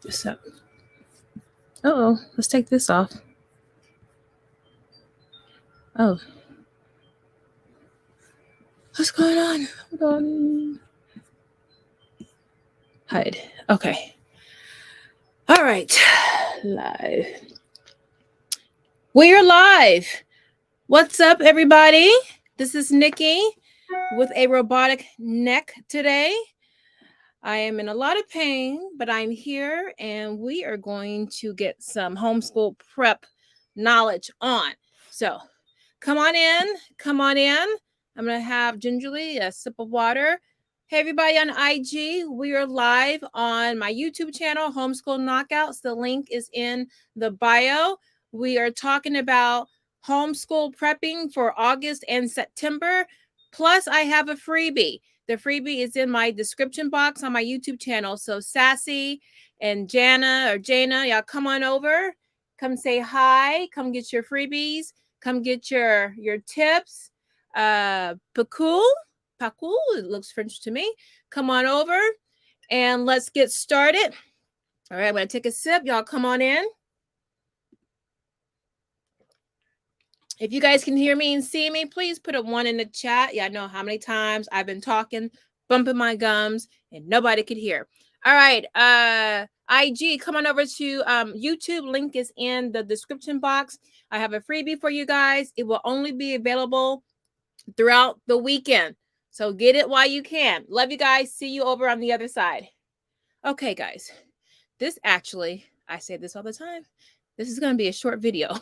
So, let's take this off. Oh, what's going on? Hold on. Hide. Okay. All right. Live. We are live. What's up, everybody? This is Niki with a robotic neck today. I am in a lot of pain, but I'm here and we are going to get some homeschool prep knowledge on. So come on in. Come on in. I'm going to have gingerly a sip of water. Hey, everybody on IG. We are live on my YouTube channel, Homeschool Knockouts. The link is in the bio. We are talking about homeschool prepping for August and September. Plus, I have a freebie. The freebie is in my description box on my YouTube channel. So Sassy and Jana, y'all come on over. Come say hi. Come get your freebies. Come get your tips. Pakul, it looks French to me. Come on over and let's get started. All right, I'm going to take a sip. Y'all come on in. If you guys can hear me and see me, please put a 1 in the chat. Yeah, I know how many times I've been talking, bumping my gums, and nobody could hear. All right, IG, come on over to YouTube. Link is in the description box. I have a freebie for you guys. It will only be available throughout the weekend. So get it while you can. Love you guys. See you over on the other side. Okay, guys. This actually, I say this all the time. This is going to be a short video,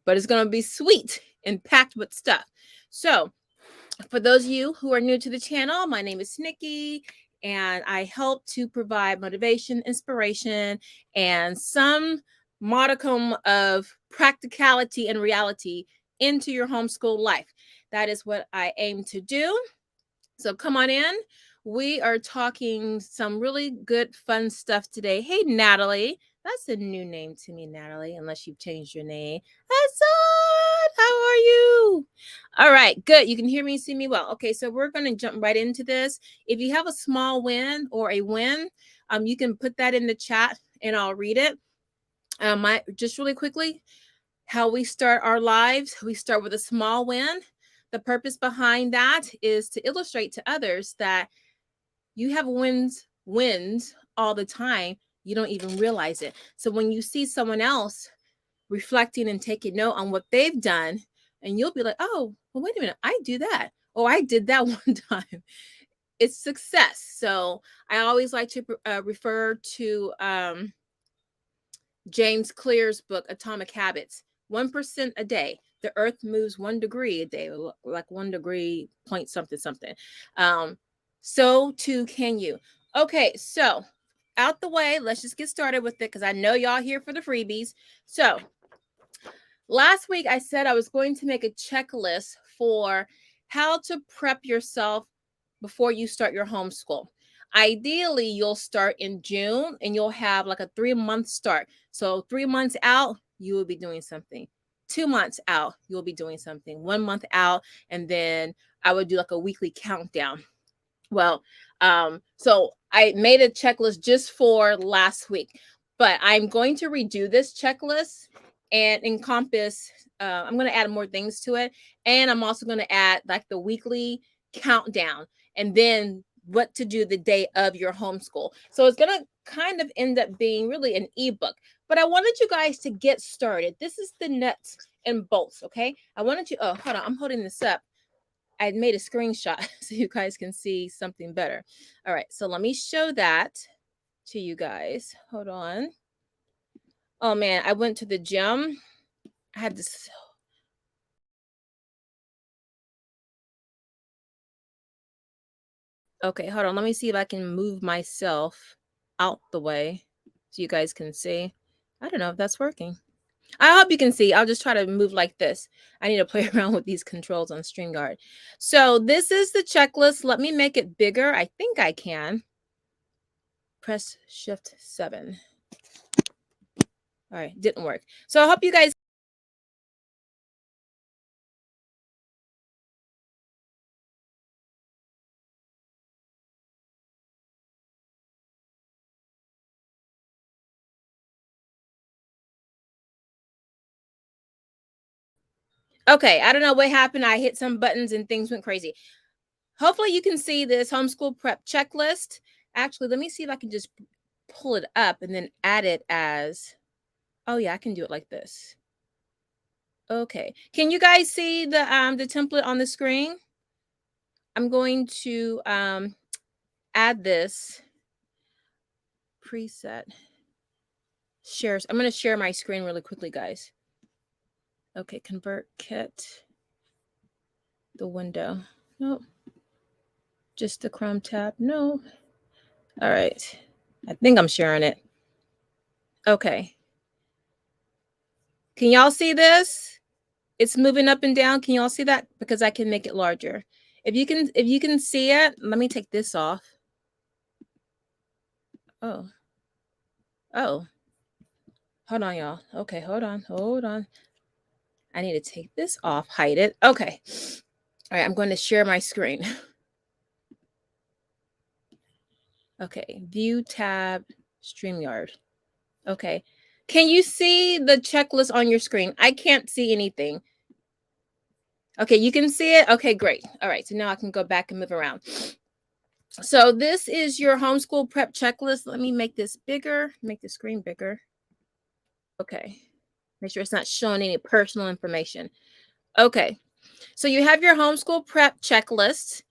but it's going to be sweet and packed with stuff. So for those of you who are new to the channel, my name is Niki, and I help to provide motivation, inspiration, and some modicum of practicality and reality into your homeschool life. That is what I aim to do. So come on in. We are talking some really good, fun stuff today. Hey, Natalie. That's a new name to me, Natalie, unless you've changed your name. Hassan, how are you? All right, good. You can hear me and see me well. Okay, so we're going to jump right into this. If you have a small win or a win, you can put that in the chat and I'll read it. Just really quickly, how we start our lives, we start with a small win. The purpose behind that is to illustrate to others that you have wins all the time. You don't even realize it. So when you see someone else reflecting and taking note on what they've done, and you'll be like, oh, well, wait a minute, I do that. Oh, I did that one time. It's success. So I always like to refer to James Clear's book, Atomic Habits. 1% a day. The earth moves 1 degree a day, like 1 degree point something. So too can you. Okay, so out the way, let's just get started with it because I know y'all here for the freebies. So last week I said I was going to make a checklist for how to prep yourself before you start your homeschool. Ideally, you'll start in June and you'll have like a 3-month start. So 3 months out, you will be doing something. 2 months out, you'll be doing something. 1 month out, and then I would do like a weekly countdown. Well, so I made a checklist just for last week, but I'm going to redo this checklist and encompass, I'm going to add more things to it. And I'm also going to add like the weekly countdown and then what to do the day of your homeschool. So it's going to kind of end up being really an ebook, but I wanted you guys to get started. This is the nuts and bolts. Okay. I wanted you, oh, hold on. I'm holding this up. I made a screenshot so you guys can see something better. All right, so let me show that to you guys. Hold on. Oh man, I went to the gym. I had this. Okay, hold on. Let me see if I can move myself out the way so you guys can see. I don't know if that's working. I hope you can see. I'll just try to move like this. I need to play around with these controls on StreamYard. So this is the checklist. Let me make it bigger. I think I can. Press Shift 7. All right, didn't work. So I hope you guys Okay, I don't know what happened. I hit some buttons and things went crazy. Hopefully you can see this homeschool prep checklist. Actually, let me see if I can just pull it up and then add it as, oh yeah, I can do it like this. Okay. Can you guys see the template on the screen? I'm going to add this preset. Shares. I'm going to share my screen really quickly, guys. Okay, convert kit. The window. Nope. Just the Chrome tab. No. All right. I think I'm sharing it. Okay. Can y'all see this? It's moving up and down. Can y'all see that? Because I can make it larger. If you can see it, let me take this off. Oh. Oh. Hold on, y'all. Okay, hold on. I need to take this off, hide it. Okay. All right, I'm going to share my screen. Okay, view tab, StreamYard. Okay. Can you see the checklist on your screen? I can't see anything. Okay, you can see it? Okay, great. All right, so now I can go back and move around. So this is your homeschool prep checklist. Let me make this bigger, make the screen bigger. Okay, make sure it's not showing any personal information. Okay, so you have your homeschool prep checklist.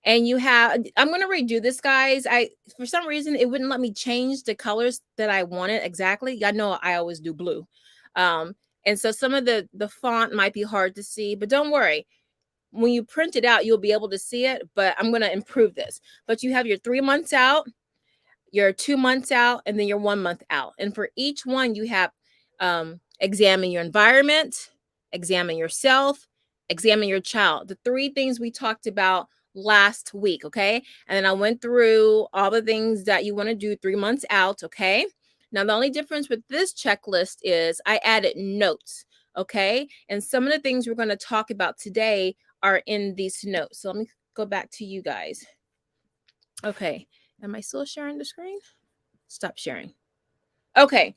And you have, I'm going to redo this, guys. For some reason, it wouldn't let me change the colors that I wanted exactly. I know I always do blue. And so some of the font might be hard to see, but don't worry. When you print it out, you'll be able to see it, but I'm going to improve this. But you have your 3 months out, your 2 months out, and then your 1 month out. And for each one, you have examine your environment, examine yourself, examine your child. The 3 things we talked about last week, okay? And then I went through all the things that you want to do 3 months out, okay? Now, the only difference with this checklist is I added notes, okay? And some of the things we're going to talk about today are in these notes. So let me go back to you guys. Okay. Am I still sharing the screen? Stop sharing. Okay.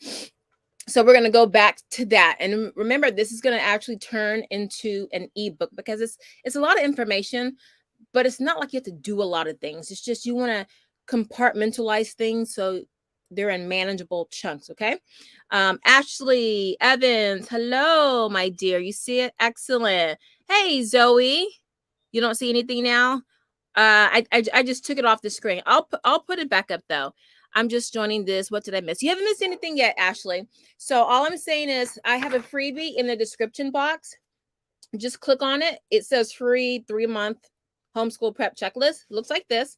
So we're going to go back to that. And remember, this is going to actually turn into an ebook because it's a lot of information, but it's not like you have to do a lot of things. It's just you want to compartmentalize things so they're in manageable chunks. Okay. Ashley Evans, hello, my dear. You see it? Excellent. Hey, Zoe. You don't see anything now? I just took it off the screen. I'll put it back up though. I'm just joining this. What did I miss? You haven't missed anything yet, Ashley. So all I'm saying is I have a freebie in the description box. Just click on it. It says free 3-month homeschool prep checklist. It looks like this.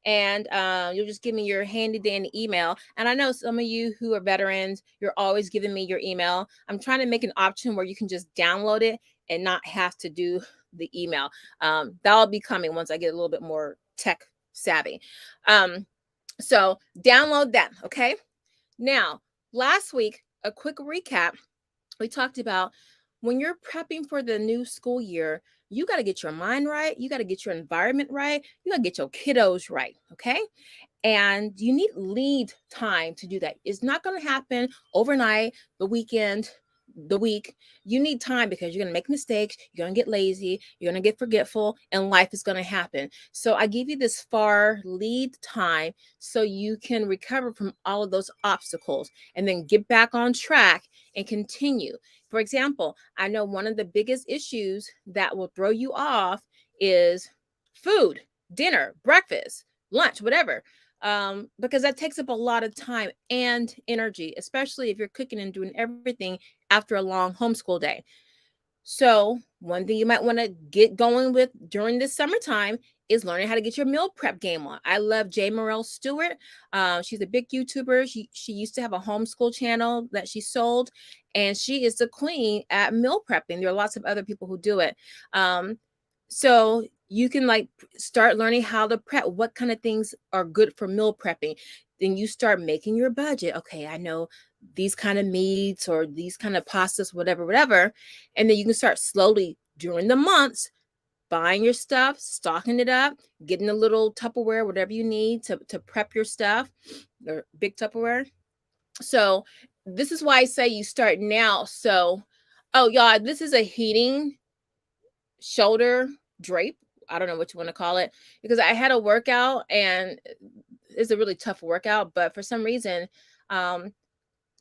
And you'll just give me your handy dandy email. And I know some of you who are veterans, you're always giving me your email. I'm trying to make an option where you can just download it and not have to do the email. That'll be coming once I get a little bit more tech savvy. So download that. Okay. Now, last week, a quick recap. We talked about when you're prepping for the new school year, you got to get your mind right. You got to get your environment right. You got to get your kiddos right. Okay. And you need lead time to do that. It's not going to happen overnight, the weekend, the week. You need time because you're going to make mistakes. You're going to get lazy. You're going to get forgetful, and life is going to happen. So I give you this far lead time so you can recover from all of those obstacles and then get back on track and continue. For example, I know one of the biggest issues that will throw you off is food, dinner, breakfast, lunch, whatever. Because that takes up a lot of time and energy, especially if you're cooking and doing everything after a long homeschool day. So one thing you might want to get going with during this summertime is learning how to get your meal prep game on. I love J. Morrell Stewart. She's a big YouTuber. She used to have a homeschool channel that she sold, and she is the queen at meal prepping. There are lots of other people who do it. So you can like start learning how to prep, what kind of things are good for meal prepping. Then you start making your budget. Okay, I know these kind of meats or these kind of pastas, whatever. And then you can start slowly during the months buying your stuff, stocking it up, getting a little Tupperware, whatever you need to prep your stuff, or big Tupperware. So this is why I say you start now. So, oh, y'all, this is a heating shoulder drape. I don't know what you want to call it, because I had a workout and it's a really tough workout, but for some reason,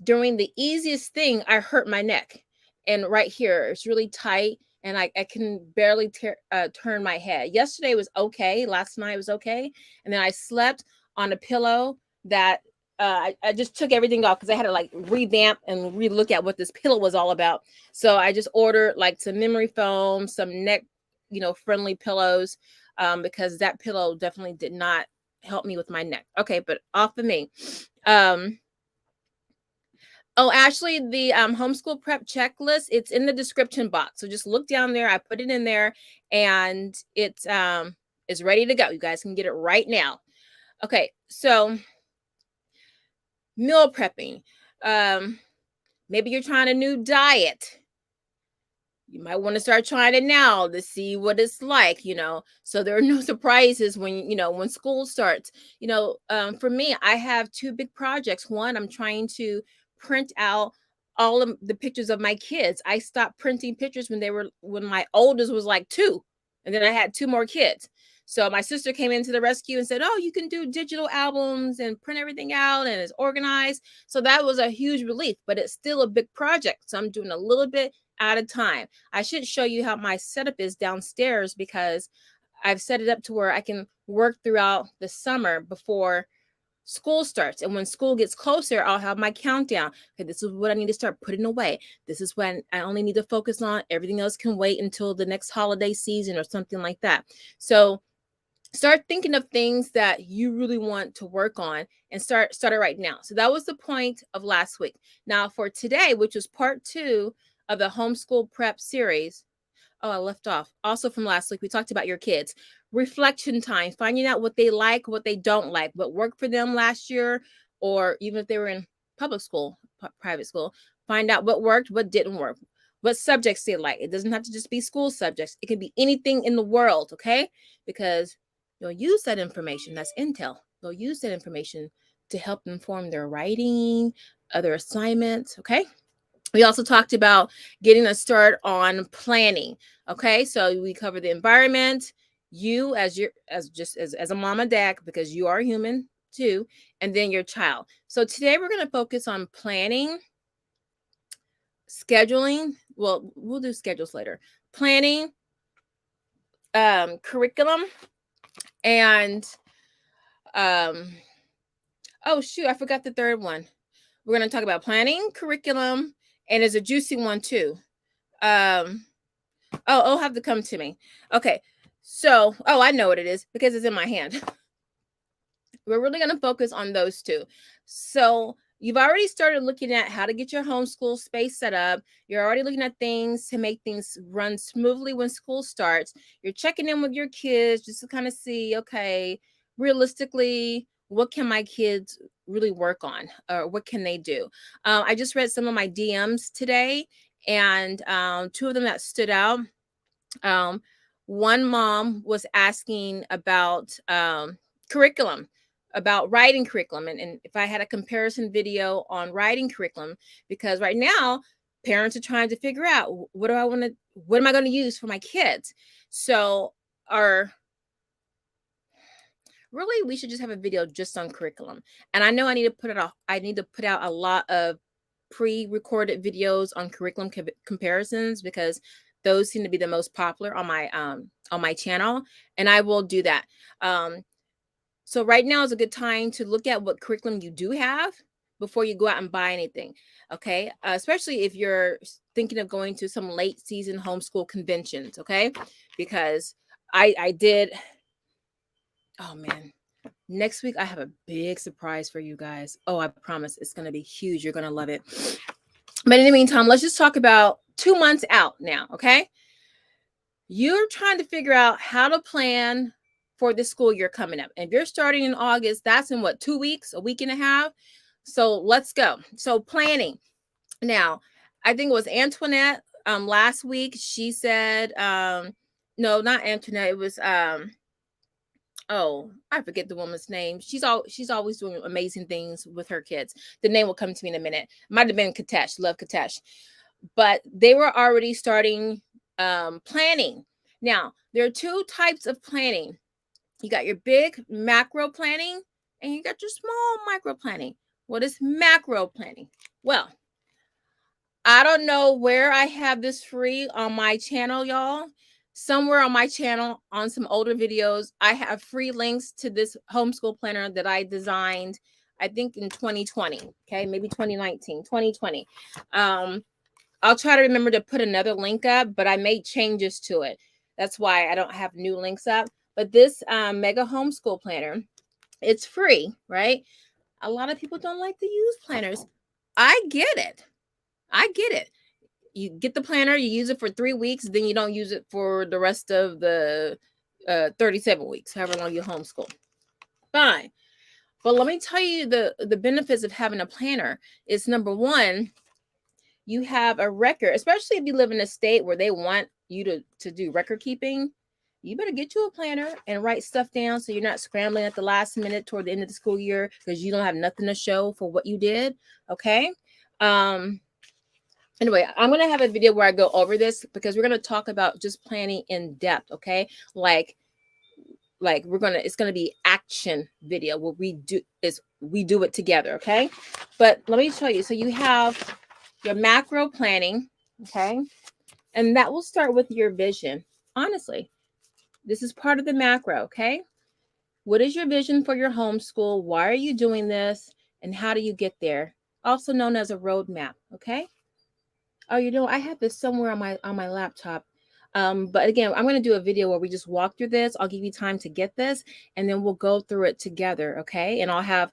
during the easiest thing, I hurt my neck. And right here, it's really tight and I can barely turn my head. Yesterday was okay. Last night was okay. And then I slept on a pillow that I just took everything off because I had to like revamp and relook at what this pillow was all about. So I just ordered like some memory foam, some neck, friendly pillows, because that pillow definitely did not help me with my neck. Okay, but off of me. Oh, actually, the homeschool prep checklist, it's in the description box. So just look down there. I put it in there and it's ready to go. You guys can get it right now. Okay, so meal prepping. Maybe you're trying a new diet. You might want to start trying it now to see what it's like, so there are no surprises when school starts. For me, I have two big projects. One, I'm trying to print out all of the pictures of my kids. I stopped printing pictures when my oldest was like 2, and then I had 2 more kids. So my sister came into the rescue and said, "Oh, you can do digital albums and print everything out and it's organized." So that was a huge relief, but it's still a big project. So I'm doing a little bit at a time. I should show you how my setup is downstairs because I've set it up to where I can work throughout the summer before school starts. And when school gets closer, I'll have my countdown. Okay, this is what I need to start putting away. This is when I only need to focus on. Everything else can wait until the next holiday season or something like that. So start thinking of things that you really want to work on and start it right now. So that was the point of last week. Now for today, which was part 2 of the homeschool prep series. Oh, I left off. Also from last week, we talked about your kids. Reflection time, finding out what they like, what they don't like, what worked for them last year, or even if they were in public school, private school, find out what worked, what didn't work, what subjects they like. It doesn't have to just be school subjects. It can be anything in the world, okay? Because you'll use that information. That's intel. They'll use that information to help inform their writing, other assignments, okay? We also talked about getting a start on planning. Okay, so we cover the environment, you as a mom and dad, because you are human too, and then your child. So today we're going to focus on planning, scheduling. Well, we'll do schedules later. Planning, curriculum, and oh shoot, I forgot the third one. We're going to talk about planning, curriculum, and there's a juicy one too. It'll have to come to me. Okay. So, I know what it is because it's in my hand. We're really going to focus on those 2. So you've already started looking at how to get your homeschool space set up. You're already looking at things to make things run smoothly when school starts. You're checking in with your kids just to kind of see, okay, realistically, what can my kids really work on, or what can they do? I just read some of my DMs today, and 2 of them that stood out. One mom was asking about curriculum, about writing curriculum, and if I had a comparison video on writing curriculum, because right now parents are trying to figure out what am I going to use for my kids. So really, we should just have a video just on curriculum. And I know I need to put out a lot of pre-recorded videos on curriculum comparisons, because those seem to be the most popular on my channel, and I will do that. So right now is a good time to look at what curriculum you do have before you go out and buy anything. Okay, especially if you're thinking of going to some late season homeschool conventions. Okay, because I did. Oh man, next week I have a big surprise for you guys. Oh, I promise it's going to be huge. You're going to love it. But in the meantime, let's just talk about 2 months out now, okay? You're trying to figure out how to plan for the school year coming up. And if you're starting in August, that's in what, 2 weeks, a week and a half? So let's go. So planning. Now, I think it was Antoinette last week. She said, no, not Antoinette. It was I forget the woman's name. She's always doing amazing things with her kids. The name will come to me in a minute. Might have been Katesh. Love Katesh. But they were already starting planning. Now, there are two types of planning. You got your big macro planning and you got your small micro planning. What is macro planning? Well, I don't know where I have this free on my channel, y'all. Somewhere on my channel, on some older videos, I have free links to this homeschool planner that I designed, I think in 2020, okay, maybe 2019, 2020. I'll try to remember to put another link up, but I made changes to it. That's why I don't have new links up. But this mega homeschool planner, it's free, right? A lot of people don't like to use planners. I get it. I get it. You get the planner, you use it for 3 weeks, then you don't use it for the rest of the 37 weeks, however long you homeschool. Fine. But let me tell you the benefits of having a planner. Is number one, you have a record, especially if you live in a state where they want you to do record keeping. You better get you a planner and write stuff down so you're not scrambling at the last minute toward the end of the school year because you don't have nothing to show for what you did. Okay. Anyway, I'm going to have a video where I go over this because we're going to talk about just planning in depth. Okay. Like it's going to be action video where we do it together. Okay. But let me show you. So you have your macro planning. Okay. And that will start with your vision. Honestly, this is part of the macro. Okay. What is your vision for your homeschool? Why are you doing this? And how do you get there? Also known as a roadmap. Okay. Oh, I have this somewhere on my laptop. But again, I'm going to do a video where we just walk through this. I'll give you time to get this, and then we'll go through it together, okay? And I'll have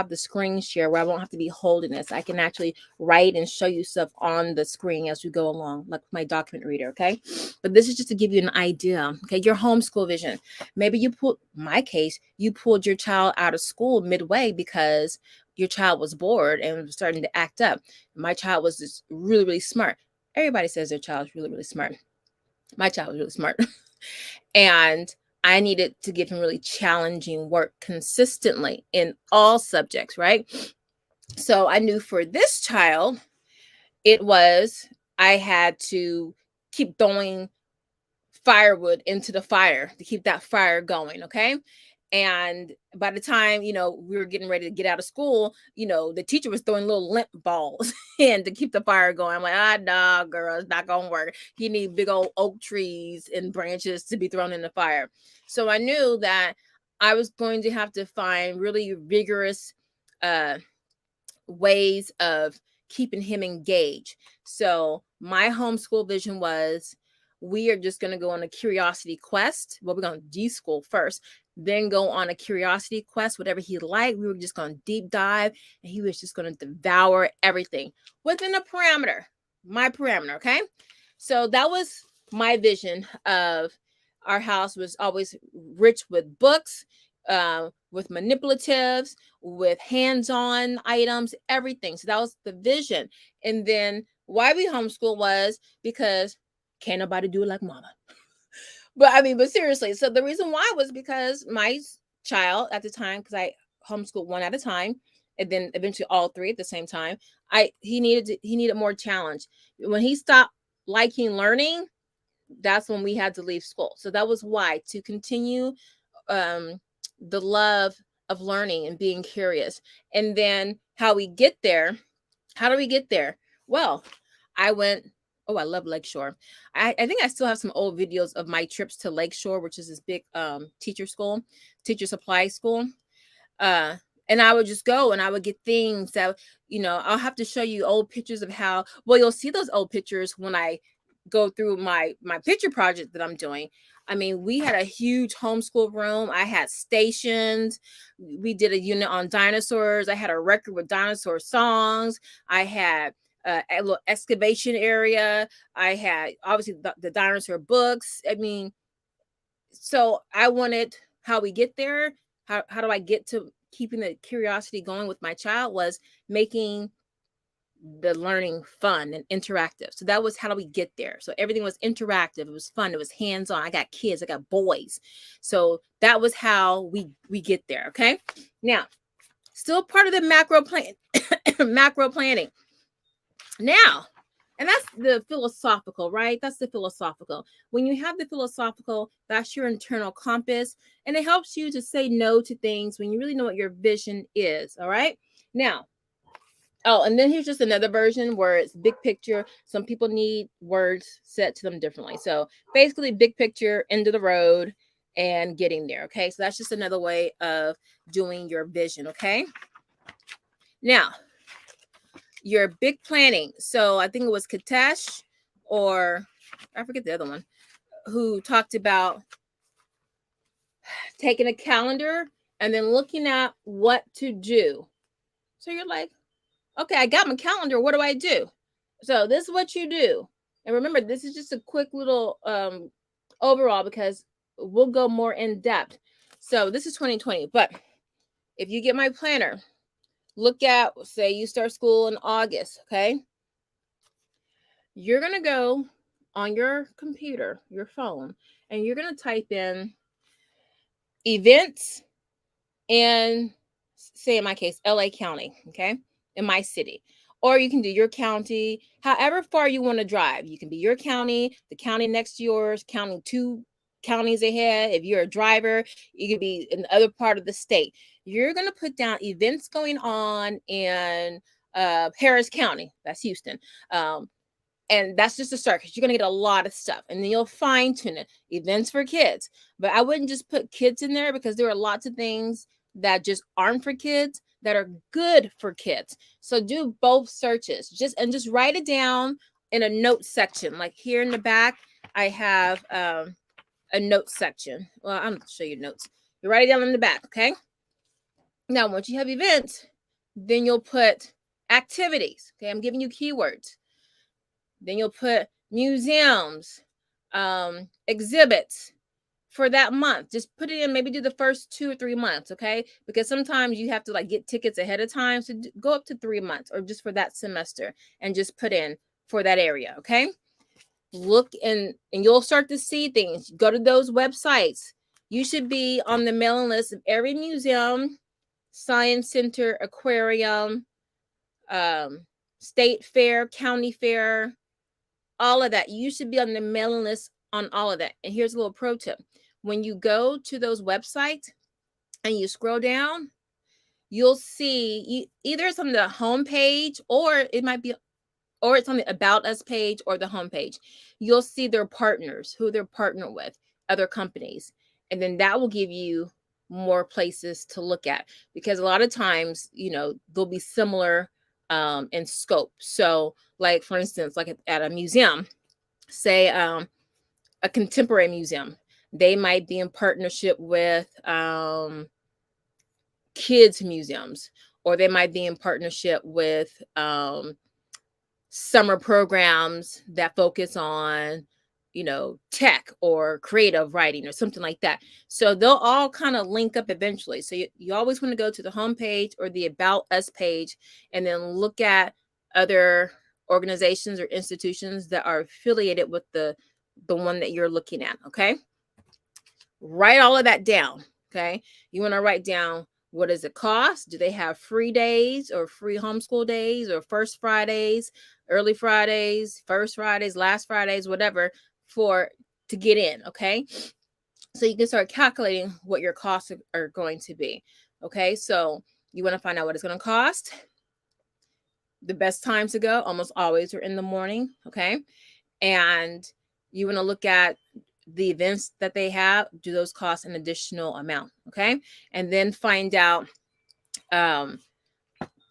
the screen share where I won't have to be holding this. I can actually write and show you stuff on the screen as we go along, like my document reader, okay? But this is just to give you an idea, okay? Your homeschool vision. Maybe you pulled your child out of school midway because your child was bored and was starting to act up. My child was just really, really smart. Everybody says their child is really, really smart. My child was really smart. And I needed to give him really challenging work consistently in all subjects, right? So I knew for this child, I had to keep throwing firewood into the fire to keep that fire going, okay? And by the time, we were getting ready to get out of school, the teacher was throwing little lint balls in to keep the fire going. I'm like, no, girl, it's not going to work. You need big old oak trees and branches to be thrown in the fire. So I knew that I was going to have to find really vigorous ways of keeping him engaged. So my homeschool vision was, we are just going to go on a curiosity quest. Well, we're going to de-school first, then go on a curiosity quest, whatever he liked. We were just going to deep dive, and he was just going to devour everything within a parameter, my parameter, okay? So that was my vision of our house. Was always rich with books, with manipulatives, with hands-on items, everything. So that was the vision. And then why we homeschool was because can't nobody do it like mama. But seriously, so the reason why was because my child at the time, because I homeschooled one at a time, and then eventually all three at the same time, he needed more challenge. When he stopped liking learning, that's when we had to leave school. So that was why, to continue the love of learning and being curious. And then how do we get there? Well, I love Lakeshore. I think I still have some old videos of my trips to Lakeshore, which is this big teacher supply school. And I would just go and I would get things that, I'll have to show you old pictures of how, well, you'll see those old pictures when I go through my picture project that I'm doing. We had a huge homeschool room. I had stations. We did a unit on dinosaurs. I had a record with dinosaur songs. I had a little excavation area. I had obviously the dinosaur books. So I wanted, how we get there, how do I get to keeping the curiosity going with my child, was making the learning fun and interactive. So that was how do we get there. So everything was interactive. It was fun. It was hands-on. I got kids. I got boys. So that was how we get there. Okay. Now, still part of the macro planning. Now, And that's the philosophical, right? That's the philosophical. When you have the philosophical, that's your internal compass, and it helps you to say no to things when you really know what your vision is. All right. Now, oh, and then here's just another version where it's big picture. Some people need words set to them differently. So basically, big picture, end of the road, and getting there. Okay. So that's just another way of doing your vision. Okay. Now, your big planning. So I think it was Katesh, or I forget the other one, who talked about taking a calendar and then looking at what to do. So you're like, okay, I got my calendar. What do I do? So this is what you do. And remember, this is just a quick little overall, because we'll go more in depth. So this is 2020. But if you get my planner, look at, say you start school in August, okay? You're going to go on your computer, your phone, and you're going to type in events in, say in my case, LA County, okay, in my city. Or you can do your county, however far you want to drive. You can be your county, the county next to yours, county 2 counties ahead. If you're a driver, you could be in the other part of the state. You're going to put down events going on in Harris County. That's Houston. And that's just a start, because you're going to get a lot of stuff, and then you'll fine tune it. Events for kids. But I wouldn't just put kids in there, because there are lots of things that just aren't for kids that are good for kids. So do both searches. Just write it down in a note section. Like here in the back, I have a note section. Well, I'm going to show you notes. You write it down in the back, okay? Now, once you have events, then you'll put activities. Okay, I'm giving you keywords. Then you'll put museums, exhibits for that month. Just put it in, maybe do the first 2 or 3 months, okay? Because sometimes you have to like get tickets ahead of time. So go up to 3 months, or just for that semester, and just put in for that area, okay? Look and you'll start to see things. Go to those websites. You should be on the mailing list of every museum, science center, aquarium, state fair, county fair, all of that. You should be on the mailing list on all of that. And here's a little pro tip. When you go to those websites and you scroll down, you'll see either it's on the home page, or it might be, or it's on the About Us page or the home page. You'll see their partners, who they're partnered with, other companies. And then that will give you more places to look at, because a lot of times, they'll be similar in scope. So like, for instance, like at a museum, say a contemporary museum, they might be in partnership with kids museums, or they might be in partnership with summer programs that focus on tech or creative writing or something like that. So they'll all kind of link up eventually. So you always want to go to the home page or the About Us page, and then look at other organizations or institutions that are affiliated with the one that you're looking at. Okay, write all of that down. Okay, you want to write down, what does it cost? Do they have free days or free homeschool days, or first Fridays, early Fridays, first Fridays, last Fridays, whatever, to get in? Okay, so you can start calculating what your costs are going to be. Okay, so you want to find out what it's going to cost. The best times to go almost always are in the morning. Okay, and you want to look at the events that they have. Do those cost an additional amount? Okay, and then find out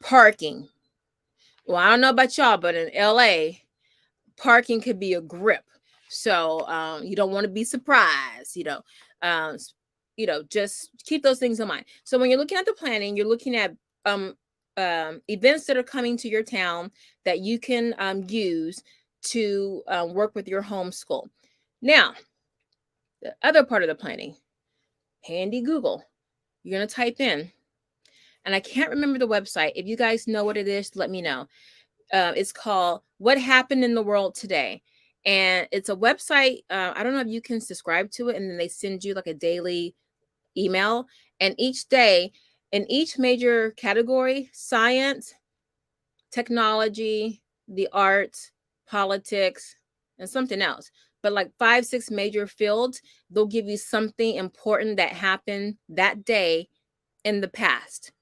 parking. Well, I don't know about y'all, but in LA, parking could be a grip. So you don't want to be surprised. Just keep those things in mind. So when you're looking at the planning, you're looking at events that are coming to your town that you can use to work with your homeschool. Now, the other part of the planning, handy Google. You're going to type in, and I can't remember the website. If you guys know what it is, let me know. It's called What Happened in the World Today. And it's a website. I don't know if you can subscribe to it, and then they send you like a daily email. And each day, in each major category, science, technology, the arts, politics, and something else. But like 5, 6 major fields, they'll give you something important that happened that day in the past.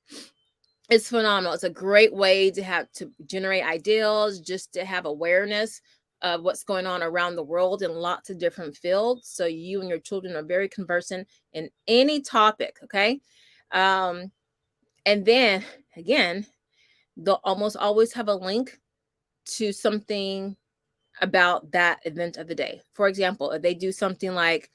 It's phenomenal. It's a great way to generate ideas, just to have awareness of what's going on around the world in lots of different fields. So you and your children are very conversant in any topic. Okay. And then again, they'll almost always have a link to something about that event of the day. For example, if they do something like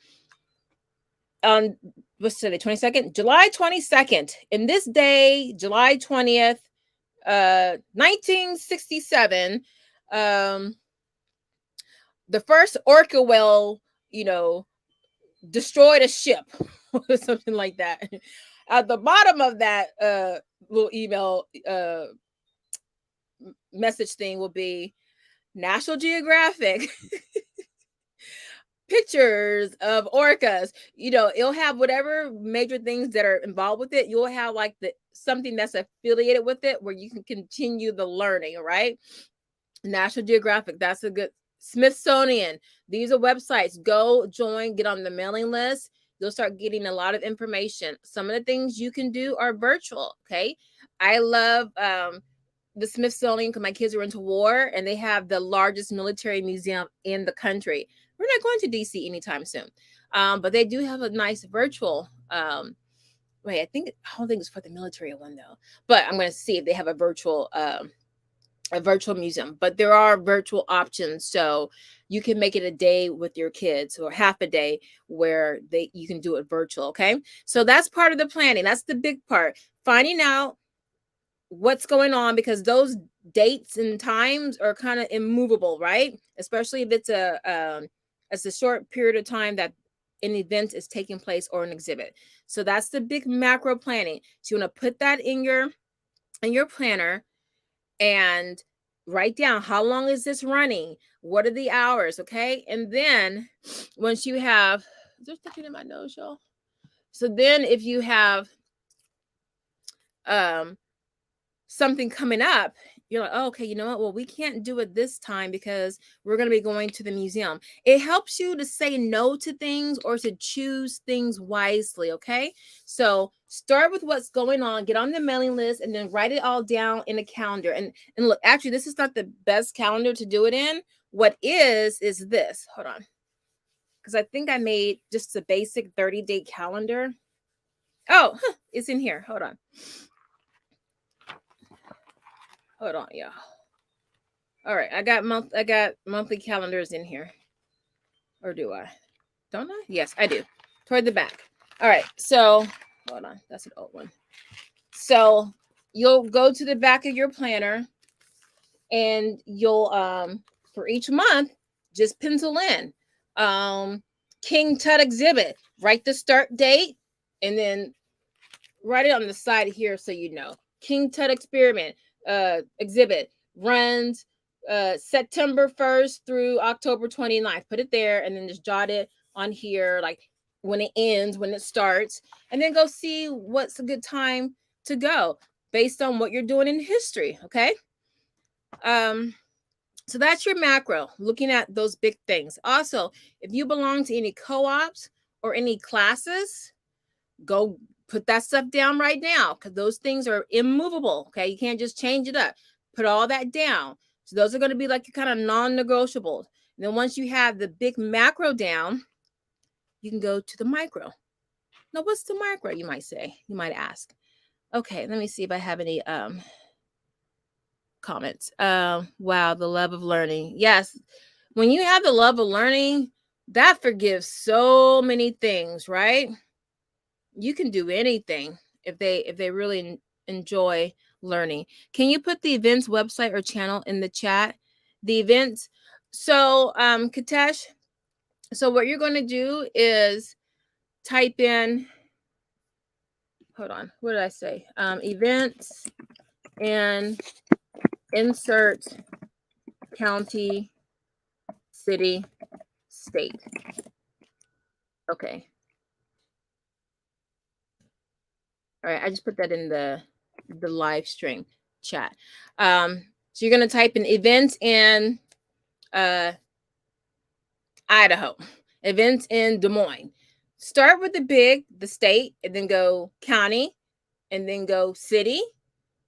on what's today, 22nd, July 22nd, in this day, July 20th, 1967, the first orca whale, destroyed a ship or something like that. At the bottom of that little email message thing will be National Geographic pictures of orcas. It'll have whatever major things that are involved with it. You'll have like something that's affiliated with it where you can continue the learning, right? National Geographic, that's a good. Smithsonian, these are websites. Go join, get on the mailing list. You'll start getting a lot of information. Some of the things you can do are virtual. Okay. I love the Smithsonian because my kids are into war and they have the largest military museum in the country. We're not going to DC anytime soon. But they do have a nice virtual wait, I don't think it's for the military one though. But I'm going to see if they have a virtual museum. But there are virtual options, so you can make it a day with your kids or half a day where you can do it virtual. Okay, so that's part of the planning. That's the big part, finding out what's going on, because those dates and times are kind of immovable, right? Especially if it's a short period of time that an event is taking place or an exhibit. So that's the big macro planning. So you want to put that in your planner and write down, how long is this running? What are the hours? Okay. And then once you have, there's something in my nose, y'all. So then if you have something coming up, you're like, oh, okay, you know what? Well, we can't do it this time because we're going to be going to the museum. It helps you to say no to things or to choose things wisely. Okay. So start with what's going on, get on the mailing list, and then write it all down in a calendar. And look, actually, this is not the best calendar to do it in. What is this? Hold on. Because I think I made just a basic 30-day calendar. Oh, it's in here. Hold on. Hold on, y'all. All right, I got monthly calendars in here. Or do I? Don't I? Yes, I do. Toward the back. All right, so hold on. That's an old one. So you'll go to the back of your planner and you'll for each month just pencil in King Tut exhibit. Write the start date and then write it on the side here so you know. King Tut experiment exhibit runs September 1st through October 29th. Put it there and then just jot it on here, like when it ends, when it starts, and then go see what's a good time to go based on what you're doing in history. Okay. So that's your macro, looking at those big things. Also, if you belong to any co-ops or any classes, go put that stuff down right now, because those things are immovable. Okay. You can't just change it up. Put all that down. So those are going to be like your kind of non-negotiables. And then once you have the big macro down, you can go to the micro. Now, what's the micro, you might say? You might ask. Okay, let me see if I have any comments. Wow, the love of learning. Yes, when you have the love of learning, that forgives so many things, right? You can do anything if they really enjoy learning. Can you put the events website or channel in the chat? The events. So, Katesh, so what you're going to do is type in, hold on, what did I say? Events and insert county, city, state. Okay. All right, I just put that in the live stream chat. So you're going to type in events and Idaho. Events in Des Moines. Start with the state, and then go county, and then go city.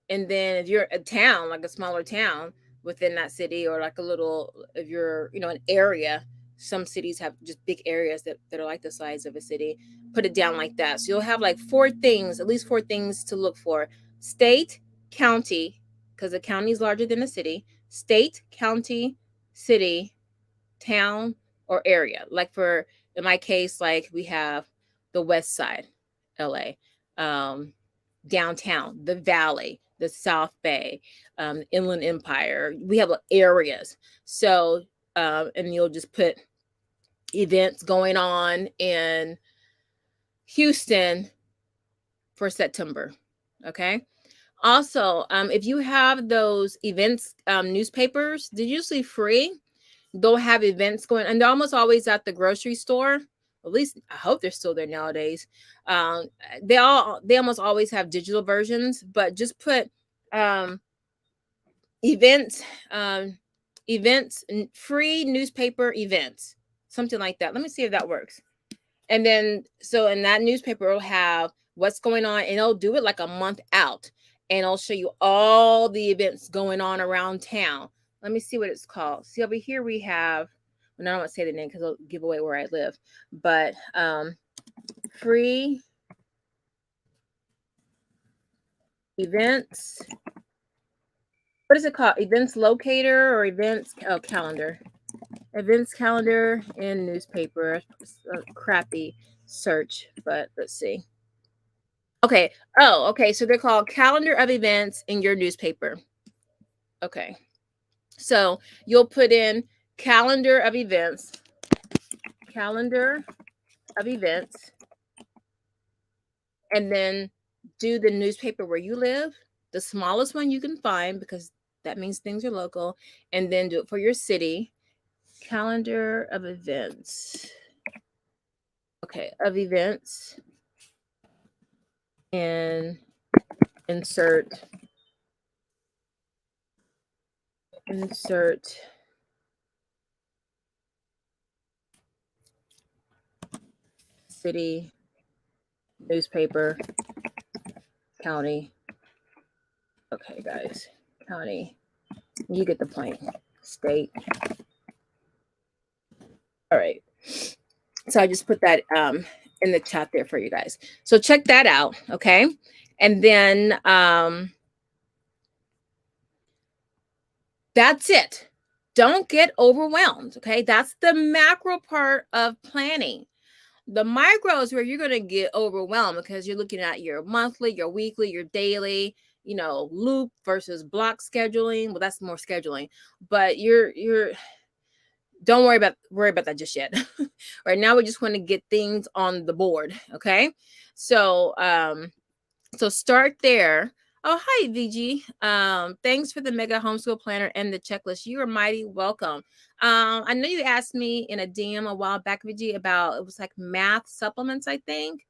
And then if you're a town, like a smaller town within that city, or like a little, if you're, an area, some cities have just big areas that are like the size of a city, put it down like that. So you'll have like at least four things to look for: state, county, because the county is larger than the city, state, county, city, town, or area. Like in my case, like we have the west side, LA, downtown, the valley, the South Bay, Inland Empire. We have areas. So, and you'll just put events going on in Houston for September. Okay. Also, if you have those events newspapers, they're usually free. They'll have events going, and they're almost always at the grocery store. At least I hope they're still there nowadays. They almost always have digital versions, but just put events, free newspaper events, something like that. Let me see if that works. And then, so in that newspaper, it'll have what's going on, and it'll do it like a month out, and it'll show you all the events going on around town. Let me see what it's called. See, over here we have, well, I don't want to say the name because it'll give away where I live, but free events. What is it called? Events locator or events calendar? Events calendar in newspaper. It's a crappy search, but let's see. Okay. Oh, okay. So they're called calendar of events in your newspaper. Okay. So you'll put in calendar of events, and then do the newspaper where you live, the smallest one you can find, because that means things are local, and then do it for your city. Calendar of events. Okay, of events. And insert city, newspaper, county. Okay, guys, county. You get the point. State. All right. So I just put that in the chat there for you guys. So check that out, okay? And then that's it. Don't get overwhelmed, okay? That's the macro part of planning. The micro is where you're going to get overwhelmed because you're looking at your monthly, your weekly, your daily, loop versus block scheduling. Well, that's more scheduling, but you're don't worry about that just yet. Right now we just want to get things on the board, okay? So so start there. Oh, hi, VG. Thanks for the mega homeschool planner and the checklist. You are mighty welcome. I know you asked me in a DM a while back, VG, about, it was like math supplements, I think.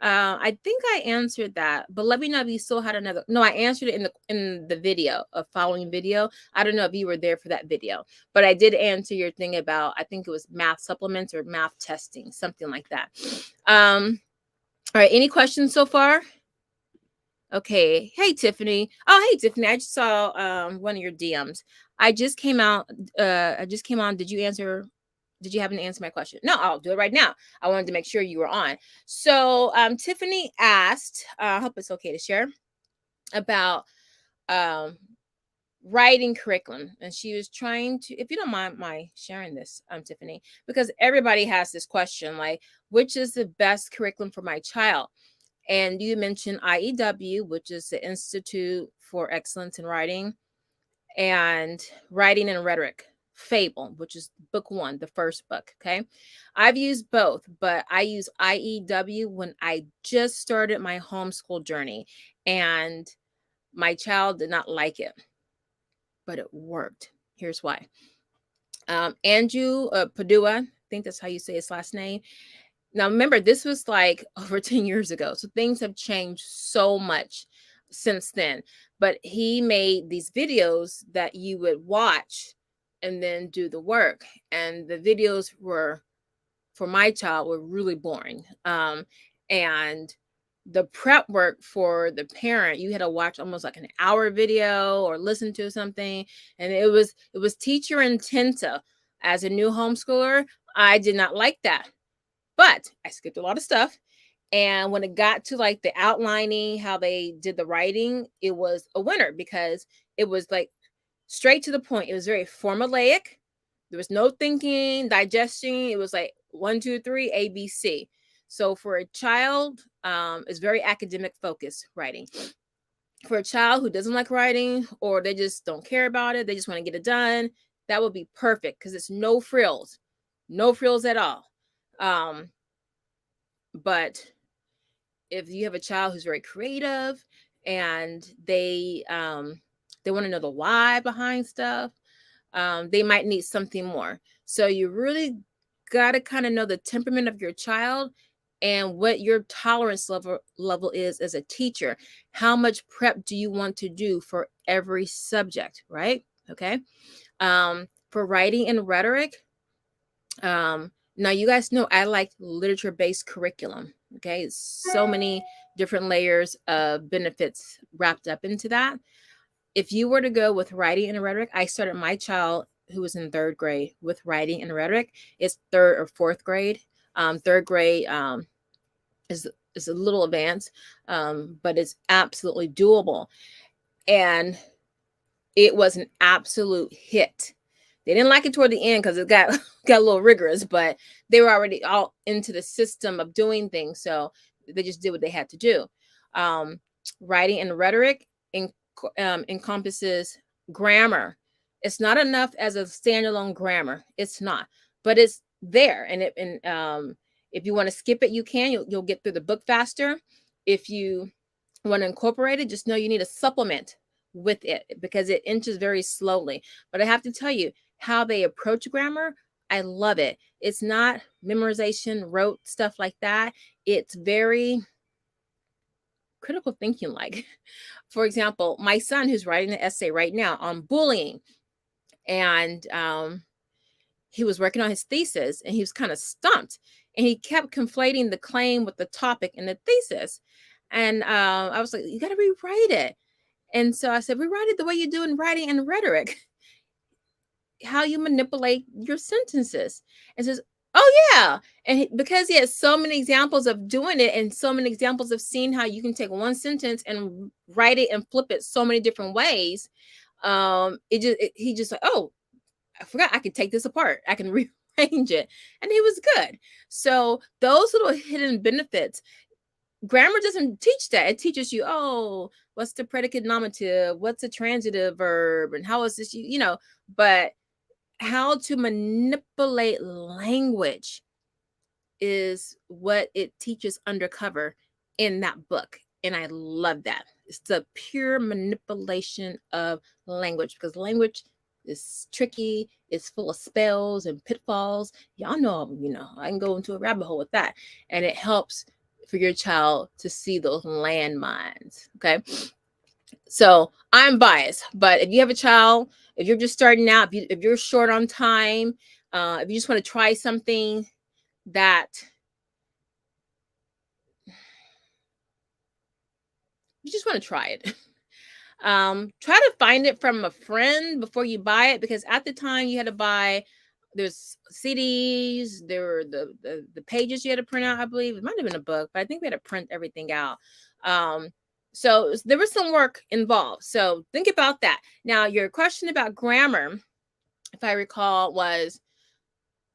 I think I answered that, but let me know if you still had another. No, I answered it in the video, a following video. I don't know if you were there for that video, but I did answer your thing about, I think it was math supplements or math testing, something like that. All right, any questions so far? Okay. Hey, Tiffany. Oh, hey, Tiffany. I just saw one of your DMs. I just came on. Did you happen to answer my question? No, I'll do it right now. I wanted to make sure you were on. So Tiffany asked, I hope it's okay to share, about writing curriculum. And she was trying to, if you don't mind my sharing this, Tiffany, because everybody has this question, like, which is the best curriculum for my child? And you mentioned IEW, which is the Institute for Excellence in Writing, and Writing and Rhetoric, Fable, which is book 1, the first book. Okay. I've used both, but I use IEW when I just started my homeschool journey, and my child did not like it, but it worked. Here's why. Andrew Padua, I think that's how you say his last name. Now, remember, this was like over 10 years ago. So things have changed so much since then. But he made these videos that you would watch and then do the work. And the videos were, for my child, were really boring. And the prep work for the parent, you had to watch almost like an hour video or listen to something, and it was teacher intensive. As a new homeschooler, I did not like that, but I skipped a lot of stuff. And when it got to like the outlining, how they did the writing, it was a winner because it was like straight to the point. It was very formulaic. There was no thinking, digesting. It was like 1, 2, 3, A, B, C. So for a child, it's very academic focused writing. For a child who doesn't like writing, or they just don't care about it, they just want to get it done, that would be perfect because it's no frills at all. But if you have a child who's very creative and they want to know the why behind stuff, they might need something more. So you really got to kind of know the temperament of your child and what your tolerance level is as a teacher. How much prep do you want to do for every subject, right? Okay. For writing and rhetoric, now you guys know I like literature-based curriculum. Okay, so many different layers of benefits wrapped up into that. If you were to go with writing and rhetoric, I started my child who was in 3rd grade with writing and rhetoric. It's 3rd or 4th grade. 3rd grade is a little advanced, but it's absolutely doable. And it was an absolute hit. They didn't like it toward the end because it got a little rigorous, but they were already all into the system of doing things, so they just did what they had to do. Writing and rhetoric encompasses grammar. It's not enough as a standalone grammar. It's not, but it's there. And if you want to skip it, you can. You'll get through the book faster. If you want to incorporate it, just know you need a supplement with it because it inches very slowly. But I have to tell you, how they approach grammar, I love it. It's not memorization, rote stuff like that. It's very critical thinking like. For example, my son who's writing an essay right now on bullying, and he was working on his thesis and he was kind of stumped, and he kept conflating the claim with the topic in the thesis. And I was like, you got to rewrite it. And so I said, rewrite it the way you do in writing and rhetoric, how you manipulate your sentences. And says, oh yeah. And because he has so many examples of doing it and so many examples of seeing how you can take one sentence and write it and flip it so many different ways, he just like, oh, I forgot I could take this apart. I can rearrange it. And he was good. So those little hidden benefits, grammar doesn't teach that. It teaches you, oh, what's the predicate nominative? What's a transitive verb? And how is this, but how to manipulate language is what it teaches undercover in that book. And I love that. It's the pure manipulation of language, because language is tricky. It's full of spells and pitfalls. Y'all know, I can go into a rabbit hole with that. And it helps for your child to see those landmines. Okay. So I'm biased, but if you have a child, if you're just starting out, if you're short on time, if you just want to try something that you just want to try it, try to find it from a friend before you buy it, because at the time you had to buy, there's CDs, there were the pages you had to print out. I believe it might have been a book, but I think we had to print everything out. So there was some work involved. So think about that. Now, your question about grammar, if I recall, was,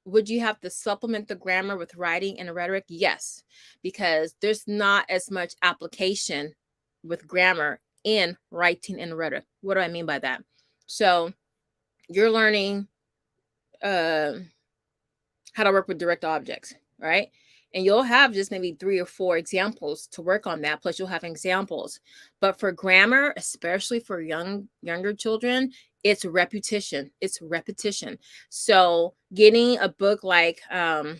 would you have to supplement the grammar with writing and rhetoric? Yes, because there's not as much application with grammar in writing and rhetoric. What do I mean by that? So you're learning how to work with direct objects, right? And you'll have just maybe 3 or 4 examples to work on that. Plus you'll have examples. But for grammar, especially for younger children, it's repetition. It's repetition. So getting a book like, you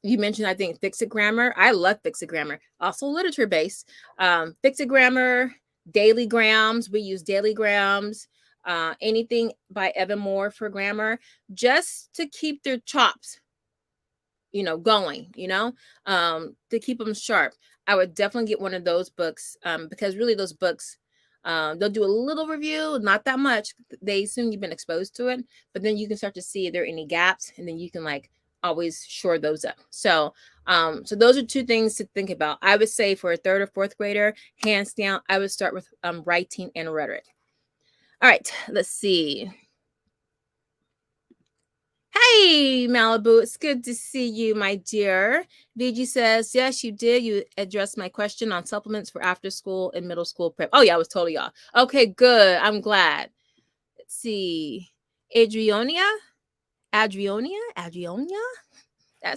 mentioned, I think, Fix It Grammar. I love Fix It Grammar. Also literature based. Fix It Grammar, Daily Grams. We use Daily Grams. anything by Evan Moore for grammar, just to keep their chops, going, to keep them sharp. I would definitely get one of those books, because really those books, they'll do a little review, not that much. They assume you've been exposed to it, but then you can start to see if there are any gaps, and then you can always shore those up. So those are two things to think about. I would say for a third or fourth grader, hands down, I would start with writing and rhetoric. All right, let's see. Hey, Malibu, it's good to see you, my dear. VG says, yes, you did. You addressed my question on supplements for after school and middle school prep. Oh, yeah, I was totally off. Okay, good. I'm glad. Let's see. Adrionia? That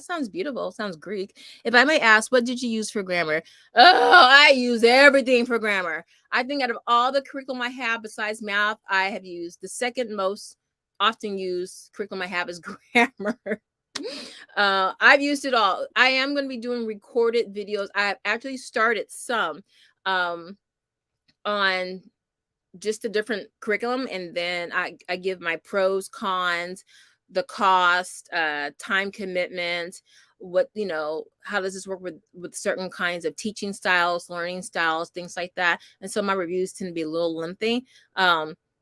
sounds beautiful. Sounds Greek. If I may ask, what did you use for grammar? Oh, I use everything for grammar. I think out of all the curriculum I have besides math, I have used the second most often used curriculum I have is grammar. I've used it all. I am going to be doing recorded videos. I've actually started some on just a different curriculum, and then I give my pros, cons, the cost, time commitment, what, how does this work with certain kinds of teaching styles, learning styles, things like that. And so my reviews tend to be a little lengthy,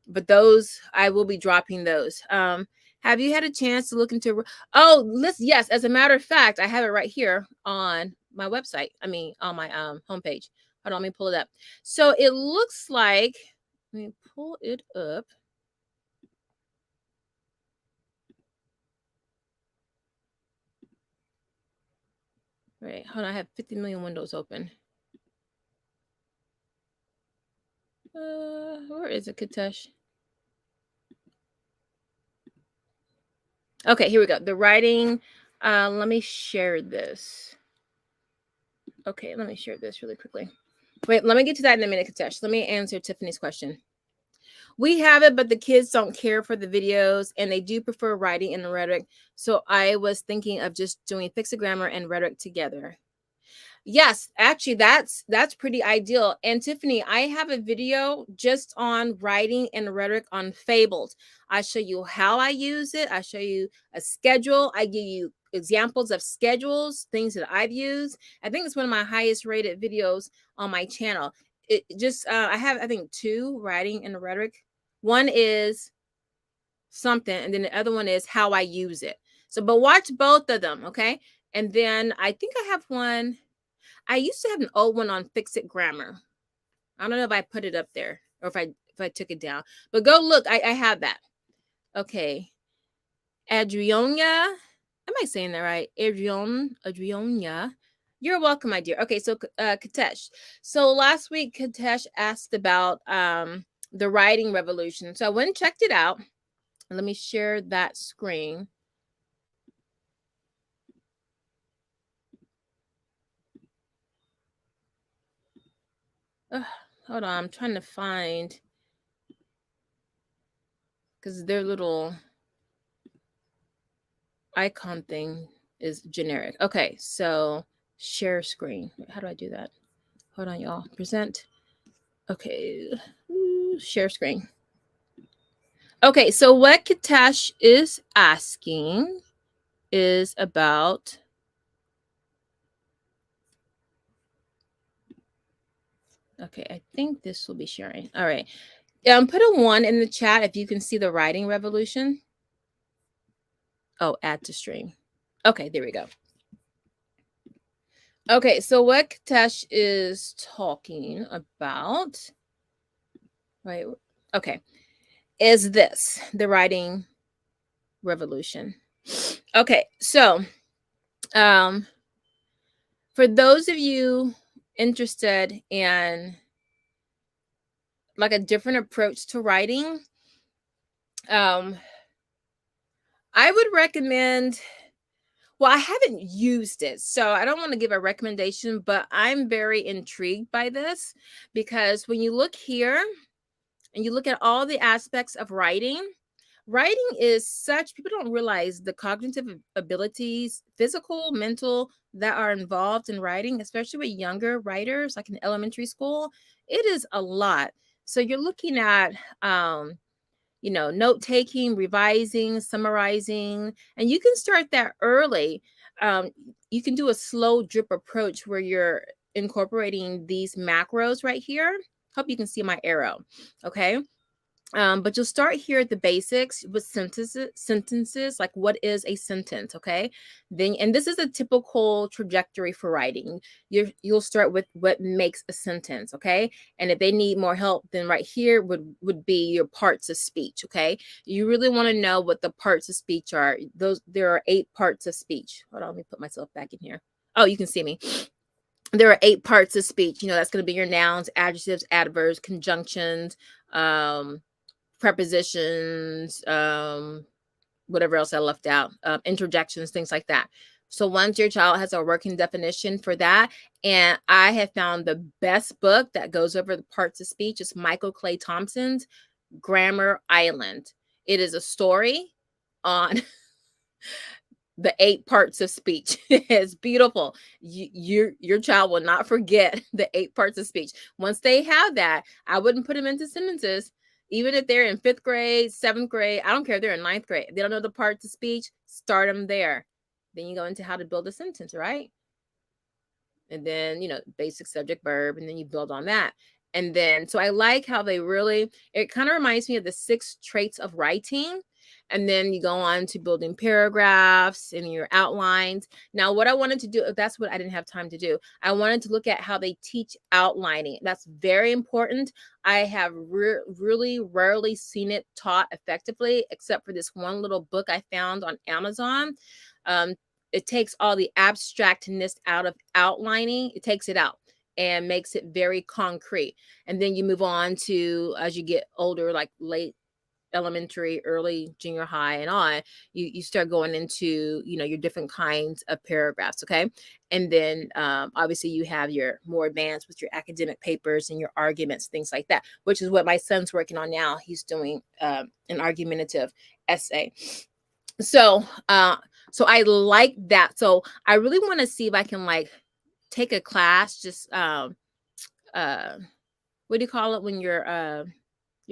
but those, I will be dropping those. Have you had a chance to look into, yes, as a matter of fact, I have it right here on my website. On my homepage. Hold on, let me pull it up. So it looks like, let me pull it up. Right, hold on, I have 50 million windows open. Where is it, Katesh? Okay, here we go. The writing. Let me share this. Okay, let me share this really quickly. Wait, let me get to that in a minute, Katesh. Let me answer Tiffany's question. We have it, but the kids don't care for the videos, and they do prefer writing and rhetoric. So I was thinking of just doing fixed grammar and rhetoric together. Yes, actually, that's pretty ideal. And Tiffany, I have a video just on writing and rhetoric on fables. I show you how I use it. I show you a schedule. I give you examples of schedules, things that I've used. I think it's one of my highest rated videos on my channel. It just I have, I think, 2 writing and rhetoric. One is something, and then the other one is how I use it. So, but watch both of them, okay? And then I think I have one. I used to have an old one on Fix It Grammar. I don't know if I put it up there or if I took it down, but go look. I have that. Okay. Adrionia. Am I saying that right? Adrionia. You're welcome, my dear. Okay, so Katesh. So last week, Katesh asked about the writing revolution. So I went and checked it out. Let me share that screen. Hold on, I'm trying to find, because their little icon thing is generic. Okay, so share screen. How do I do that? Hold on, y'all. Present. Okay, share screen. Okay, so what Katash is asking is about, okay, I think this will be sharing. All right. Put a 1 in the chat if you can see the writing revolution. Oh, add to stream. Okay, there we go. Okay, so what Katash is talking about, right? Okay, is this the writing revolution? Okay, so for those of you interested in like a different approach to writing, I would recommend, well, I haven't used it, so I don't want to give a recommendation, but I'm very intrigued by this because when you look here and you look at all the aspects of writing is such, people don't realize the cognitive abilities, physical, mental, that are involved in writing, especially with younger writers, like in elementary school. It is a lot. So you're looking at note-taking, revising, summarizing, and you can start that early. You can do a slow drip approach where you're incorporating these macros right here. Hope you can see my arrow, okay? But you'll start here at the basics with sentences, like what is a sentence, okay? Then, and this is a typical trajectory for writing. You'll start with what makes a sentence, okay? And if they need more help, then right here would be your parts of speech, okay? You really want to know what the parts of speech are. There are 8 parts of speech. Hold on, let me put myself back in here. Oh, you can see me. There are 8 parts of speech. That's going to be your nouns, adjectives, adverbs, conjunctions, prepositions, whatever else I left out, interjections, things like that. So once your child has a working definition for that, and I have found the best book that goes over the parts of speech is Michael Clay Thompson's Grammar Island. It is a story on the 8 parts of speech. It's beautiful. Your child will not forget the 8 parts of speech. Once they have that, I wouldn't put them into sentences. Even if they're in 5th grade, 7th grade, I don't care if they're in 9th grade. They don't know the parts of speech, start them there. Then you go into how to build a sentence, right? And then, basic subject verb, and then you build on that. And then, so I like how it kind of reminds me of the 6 traits of writing. And then you go on to building paragraphs and your outlines. Now, what I wanted to do, that's what I didn't have time to do. I wanted to look at how they teach outlining. That's very important. I have really rarely seen it taught effectively, except for this one little book I found on Amazon. It takes all the abstractness out of outlining. It takes it out and makes it very concrete. And then you move on to, as you get older, like late elementary, early junior high and on, you start going into, your different kinds of paragraphs, okay? And then obviously you have your more advanced with your academic papers and your arguments, things like that, which is what my son's working on now. He's doing an argumentative essay. So I like that. So I really want to see if I can take a class, just what do you call it when you're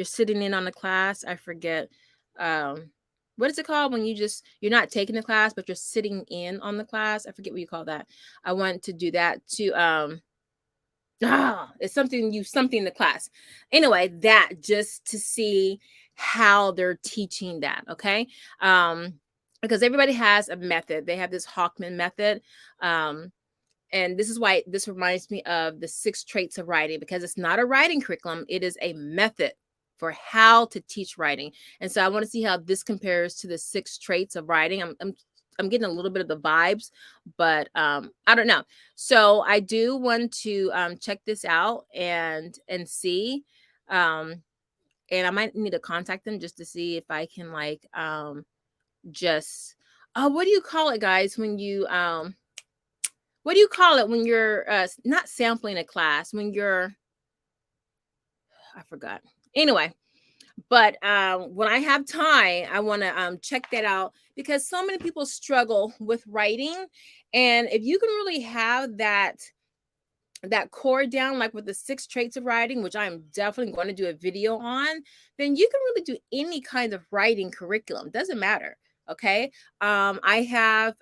sitting in on the class? I forget. What is it called when you're not taking the class, but you're sitting in on the class? I forget what you call that. I want to do that to it's something in the class. Anyway, that just to see how they're teaching that, okay? Because everybody has a method. They have this Hockman method. And this is why this reminds me of the 6 traits of writing, because it's not a writing curriculum. It is a method for how to teach writing. And so I want to see how this compares to the 6 traits of writing. I'm getting a little bit of the vibes, but I don't know. So I do want to check this out and see. And I might need to contact them just to see if I can just what do you call it, guys, when you what do you call it when you're not sampling a class, when you're I forgot. Anyway, but when I have time, I want to check that out, because so many people struggle with writing. And if you can really have that core down, like with the 6 traits of writing, which I'm definitely going to do a video on, then you can really do any kind of writing curriculum. Doesn't matter. Okay. I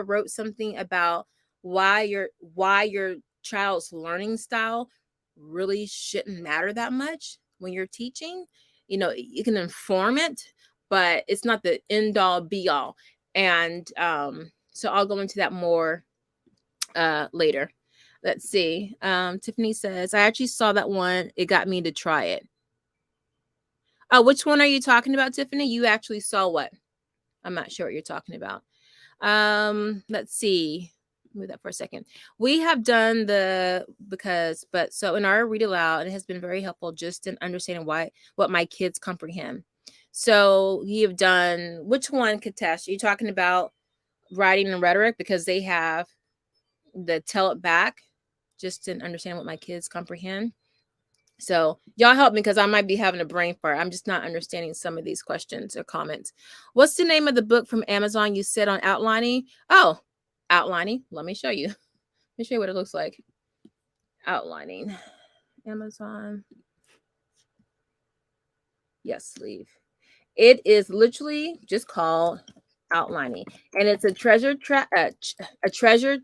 wrote something about why your child's learning style really shouldn't matter that much when you're teaching. You can inform it, but it's not the end all be all. And so I'll go into that more later. Let's see. Tiffany says, I actually saw that one. It got me to try it. Oh, which one are you talking about, Tiffany? You actually saw what? I'm not sure what you're talking about. Let's see. Move that for a second. We have done so in our read aloud, it has been very helpful just in understanding what my kids comprehend. So you've done, which one, Katesh? Are you talking about writing and rhetoric? Because they have the tell it back, just to understand what my kids comprehend. So y'all help me, because I might be having a brain fart. I'm just not understanding some of these questions or comments. What's the name of the book from Amazon you said on outlining? Oh, outlining. Let me show you. Let me show you what it looks like. Outlining. Amazon. Yes, leave. it is literally just called Outlining, and it's a treasure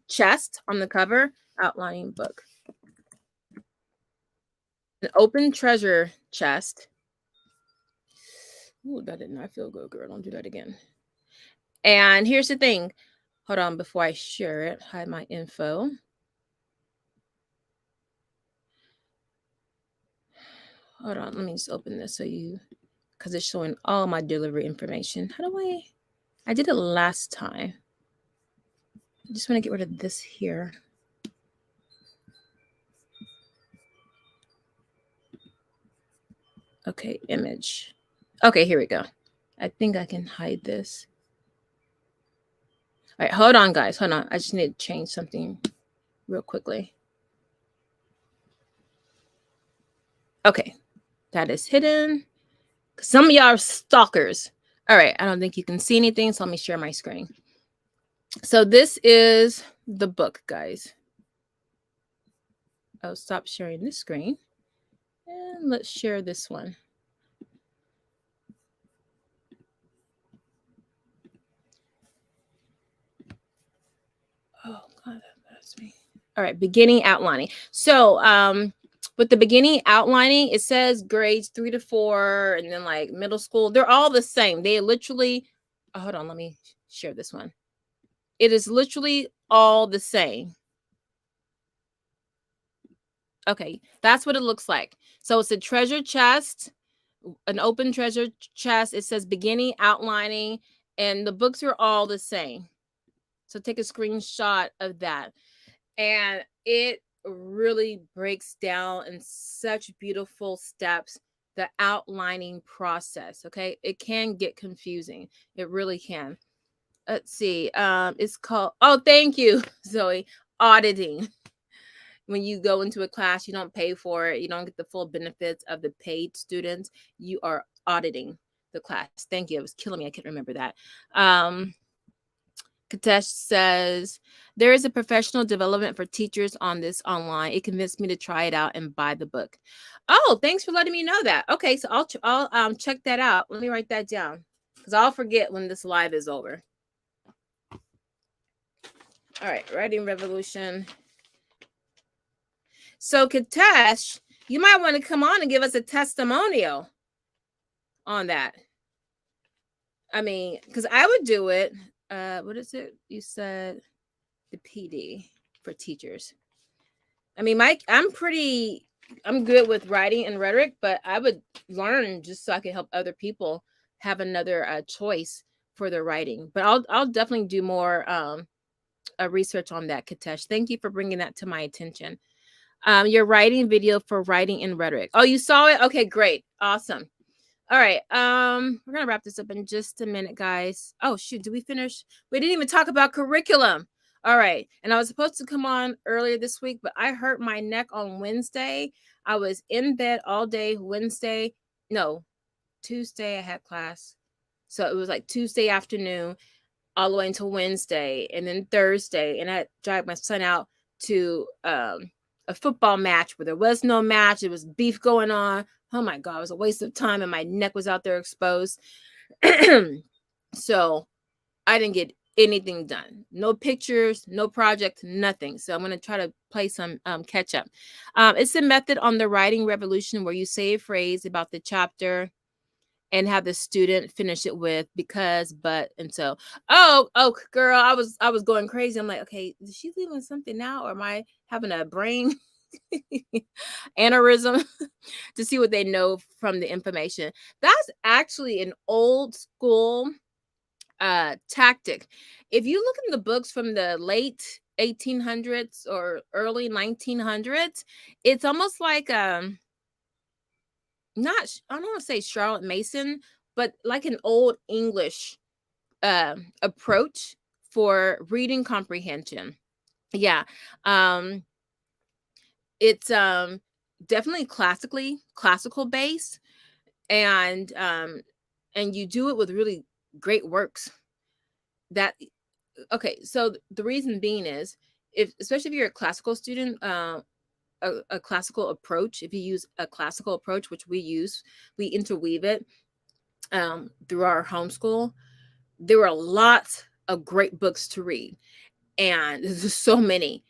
chest on the cover. Outlining book, an open treasure chest. Ooh, that did not feel good, girl. Don't do that again. And here's the thing. Hold on, before I share it, hide my info. Hold on, let me just open this so you, because it's showing all my delivery information. How do I did it last time. I just want to get rid of this here. Okay, image. Okay, here we go. I think I can hide this. All right, hold on, guys. Hold on. I just need to change something real quickly. Okay, that is hidden. Some of y'all are stalkers. All right, I don't think you can see anything, so let me share my screen. So this is the book, guys. I'll stop sharing this screen. And let's share this one. Oh, God, that's me. All right, beginning outlining. So with the beginning outlining, it says grades 3 to 4, and then like middle school. They're all the same. They literally, oh, hold on, let me share this one. It is literally all the same. Okay, that's what it looks like. So it's a treasure chest, an open treasure chest. It says beginning outlining, and the books are all the same. So take a screenshot of that. And it really breaks down in such beautiful steps the outlining process. Okay, it can get confusing. It really can. Let's see. It's called, oh, thank you, Zoe, auditing. When you go into a class, you don't pay for it. You don't get the full benefits of the paid students. You are auditing the class. Thank you. It was killing me. I can't remember that. Katesh says, there is a professional development for teachers on this online. It convinced me to try it out and buy the book. Oh, thanks for letting me know that. Okay, so I'll check that out. Let me write that down because I'll forget when this live is over. All right, Writing Revolution. So Katesh, you might want to come on and give us a testimonial on that. I mean, because I would do it. What is it? You said the PD for teachers. I mean, Mike, I'm good with writing and rhetoric, but I would learn just so I could help other people have another choice for their writing. But I'll definitely do more research on that, Katesh. Thank you for bringing that to my attention. Your writing video for writing and rhetoric. Oh, you saw it? Okay, great. Awesome. All right. We're gonna wrap this up in just a minute, guys. Oh shoot, did we finish? We didn't even talk about curriculum. All right. And I was supposed to come on earlier this week, but I hurt my neck on Wednesday. I was in bed all day Wednesday. No, Tuesday I had class. So it was like Tuesday afternoon all the way until Wednesday, and then Thursday. And I dragged my son out to a football match where there was no match. It was beef going on. Oh my God, it was a waste of time, and my neck was out there exposed. So I didn't get anything done. No pictures, no project, nothing. So I'm going to try to play some catch up. It's a method on the Writing Revolution where you say a phrase about the chapter and have the student finish it with because, but, and so. Oh, girl, I was going crazy. I'm like, okay, is she leaving something now, or am I having a brain aneurysm to see what they know from the information? That's actually an old school tactic. If you look in the books from the late 1800s or early 1900s, it's almost like not, I don't want to say Charlotte Mason, but like an old English approach for reading comprehension. Yeah. It's definitely classical based, and you do it with really great works. That, okay, so the reason being is, especially if you're a classical student, a classical approach, if you use a classical approach, which we use, we interweave it, through our homeschool, there were lots of great books to read, and there's so many.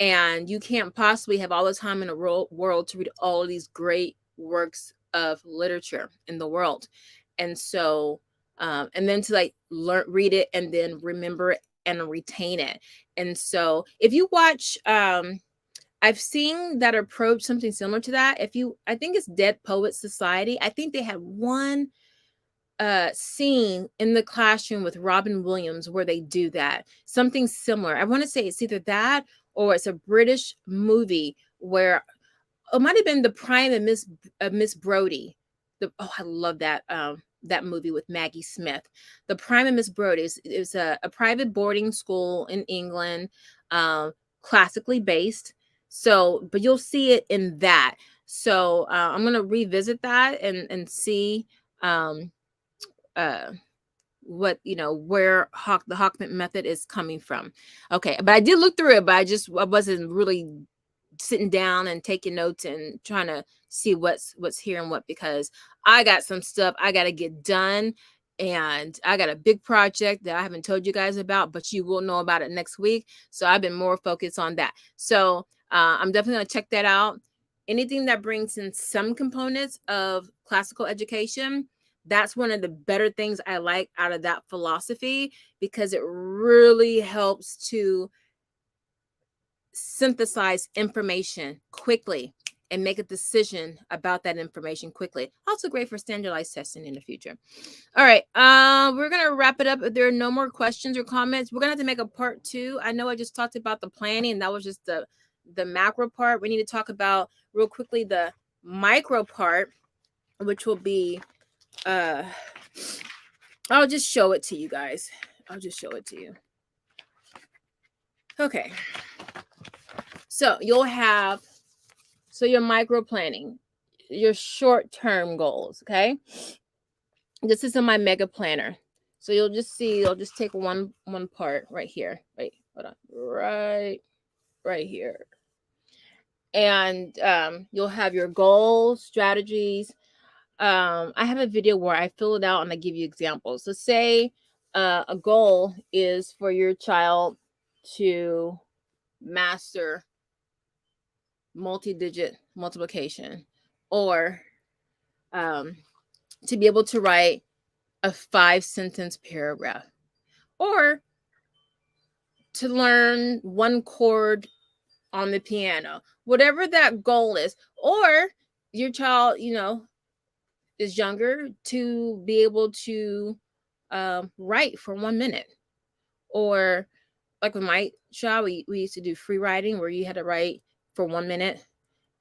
And you can't possibly have all the time in the world to read all of these great works of literature in the world. And so, and then to like read it and then remember it and retain it. And so, if you watch, I've seen that approach, something similar to that. I think it's Dead Poets Society. I think they had one scene in the classroom with Robin Williams where they do that, something similar. I want to say it's either that or it's a British movie where it might have been The Prime and Miss Brody. I love that movie with Maggie Smith. The Prime and Miss Brody is a private boarding school in England, classically based. So, but you'll see it in that. So I'm gonna revisit that and see what where the Hawkman method is coming from. Okay, but I did look through it, but I wasn't really sitting down and taking notes and trying to see what's here and what, because I got some stuff I got to get done, and I got a big project that I haven't told you guys about, but you will know about it next week. So I've been more focused on that. So I'm definitely going to check that out. Anything that brings in some components of classical education, that's one of the better things I like out of that philosophy, because it really helps to synthesize information quickly and make a decision about that information quickly. Also great for standardized testing in the future. All right, we're gonna wrap it up. If there are no more questions or comments, we're gonna have to make a part 2. I know I just talked about the planning, and that was just the macro part. We need to talk about real quickly the micro part, which will be I'll just show it to you guys. I'll just show it to you. Okay. So you'll have, your micro planning, your short-term goals, okay? This is in my mega planner. So you'll just see, I'll just take one part right here. Wait, hold on. Right here. And you'll have your goals, strategies. I have a video where I fill it out and I give you examples. So say a goal is for your child to master multi-digit multiplication, or to be able to write a 5-sentence paragraph, or to learn one chord on the piano, whatever that goal is. Or your child, is younger, to be able to write for 1 minute. Or like with my child, we used to do free writing, where you had to write for 1 minute,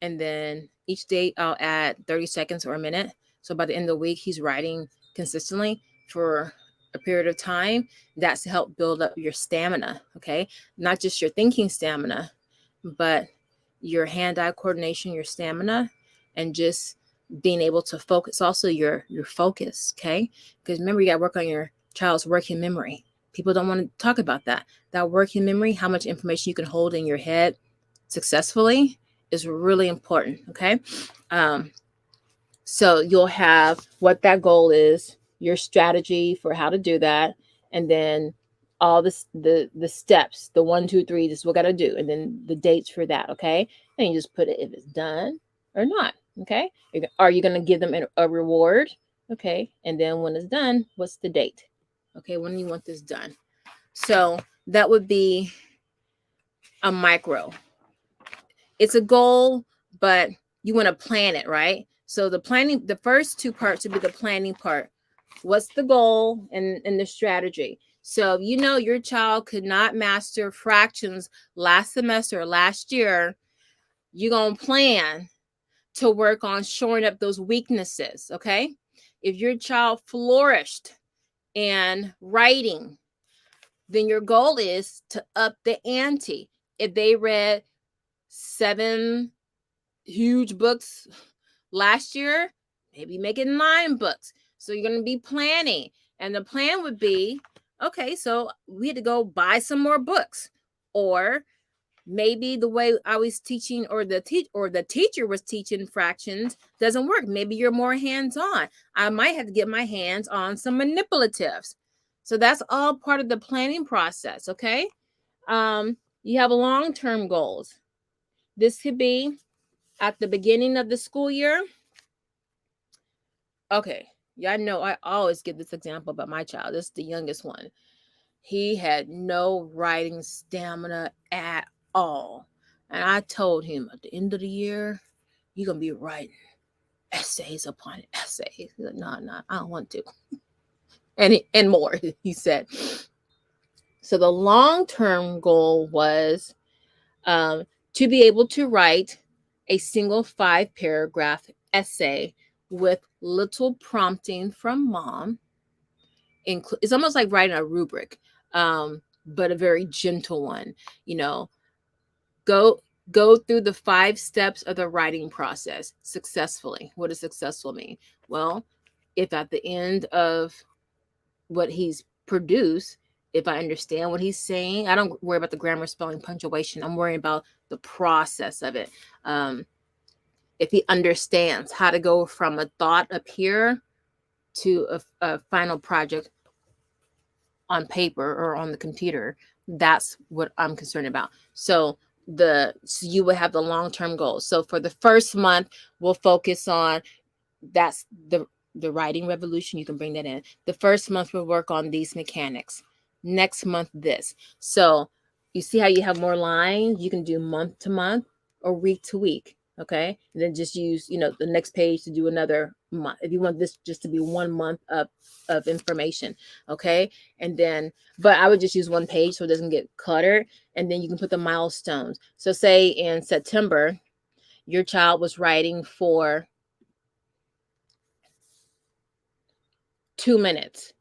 and then each day I'll add 30 seconds or a minute. So by the end of the week, he's writing consistently for a period of time. That's to help build up your stamina, okay? Not just your thinking stamina, but your hand-eye coordination, your stamina, and just being able to focus. Also your focus, okay? Because remember, you got to work on your child's working memory. People don't want to talk about that. That working memory, how much information you can hold in your head successfully, is really important, okay? So you'll have what that goal is, your strategy for how to do that, and then all the steps, the 1, 2, 3, this is what we got to do, and then the dates for that, okay? And you just put it if it's done or not, okay? Are you going to give them a reward? Okay, and then when it's done, what's the date? Okay, when do you want this done? So that would be a micro. It's a goal, but you want to plan it, right? So the planning, the first 2 parts would be the planning part. What's the goal and the strategy? So your child could not master fractions last semester or last year, you're going to plan to work on shoring up those weaknesses, okay? If your child flourished in writing, then your goal is to up the ante. If they read 7 huge books last year, maybe make it 9 books. So you're going to be planning. And the plan would be, okay, so we had to go buy some more books, or Maybe the way I was teaching or the teacher was teaching fractions doesn't work. Maybe you're more hands-on. I might have to get my hands on some manipulatives. So that's all part of the planning process, okay? You have long-term goals. This could be at the beginning of the school year. Okay, y'all know I always give this example about my child. This is the youngest one. He had no writing stamina at all. And I told him at the end of the year, you're going to be writing essays upon essays. He's like, no, I don't want to. And more, he said. So the long-term goal was to be able to write a single 5-paragraph essay with little prompting from mom. It's almost like writing a rubric, but a very gentle one. You know, go through the 5 steps of the writing process successfully. What does successful mean? Well, if at the end of what he's produced, if I understand what he's saying, I don't worry about the grammar, spelling, punctuation. I'm worrying about the process of it. If he understands how to go from a thought up here to a final project on paper or on the computer, that's what I'm concerned about. So you will have the long-term goals. So for the first month, we'll focus on that's the writing revolution. You can bring that in. The first month we'll work on these mechanics. Next month, this. So you see how you have more lines? You can do month to month or week to week. Okay. And then just use, the next page to do another month. If you want this just to be 1 month of information. Okay. And then, but I would just use 1 page so it doesn't get cluttered. And then you can put the milestones. So say in September, your child was writing for 2 minutes.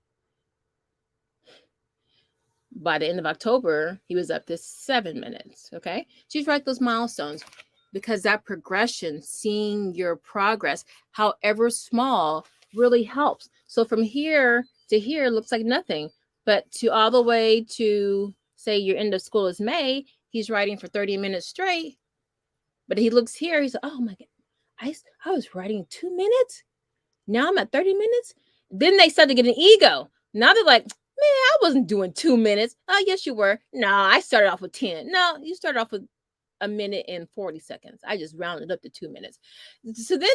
By the end of October, he was up to 7 minutes. Okay. So you write those milestones because that progression, seeing your progress, however small, really helps. So from here to here looks like nothing, but to all the way to say your end of school is May, he's writing for 30 minutes straight. But he looks here, he's like, oh my God, I was writing 2 minutes. Now I'm at 30 minutes. Then they start to get an ego. Now they're like, man, I wasn't doing 2 minutes. Oh, yes, you were. No, I started off with 10. No, you started off with 1 minute and 40 seconds. I just rounded up to 2 minutes. So then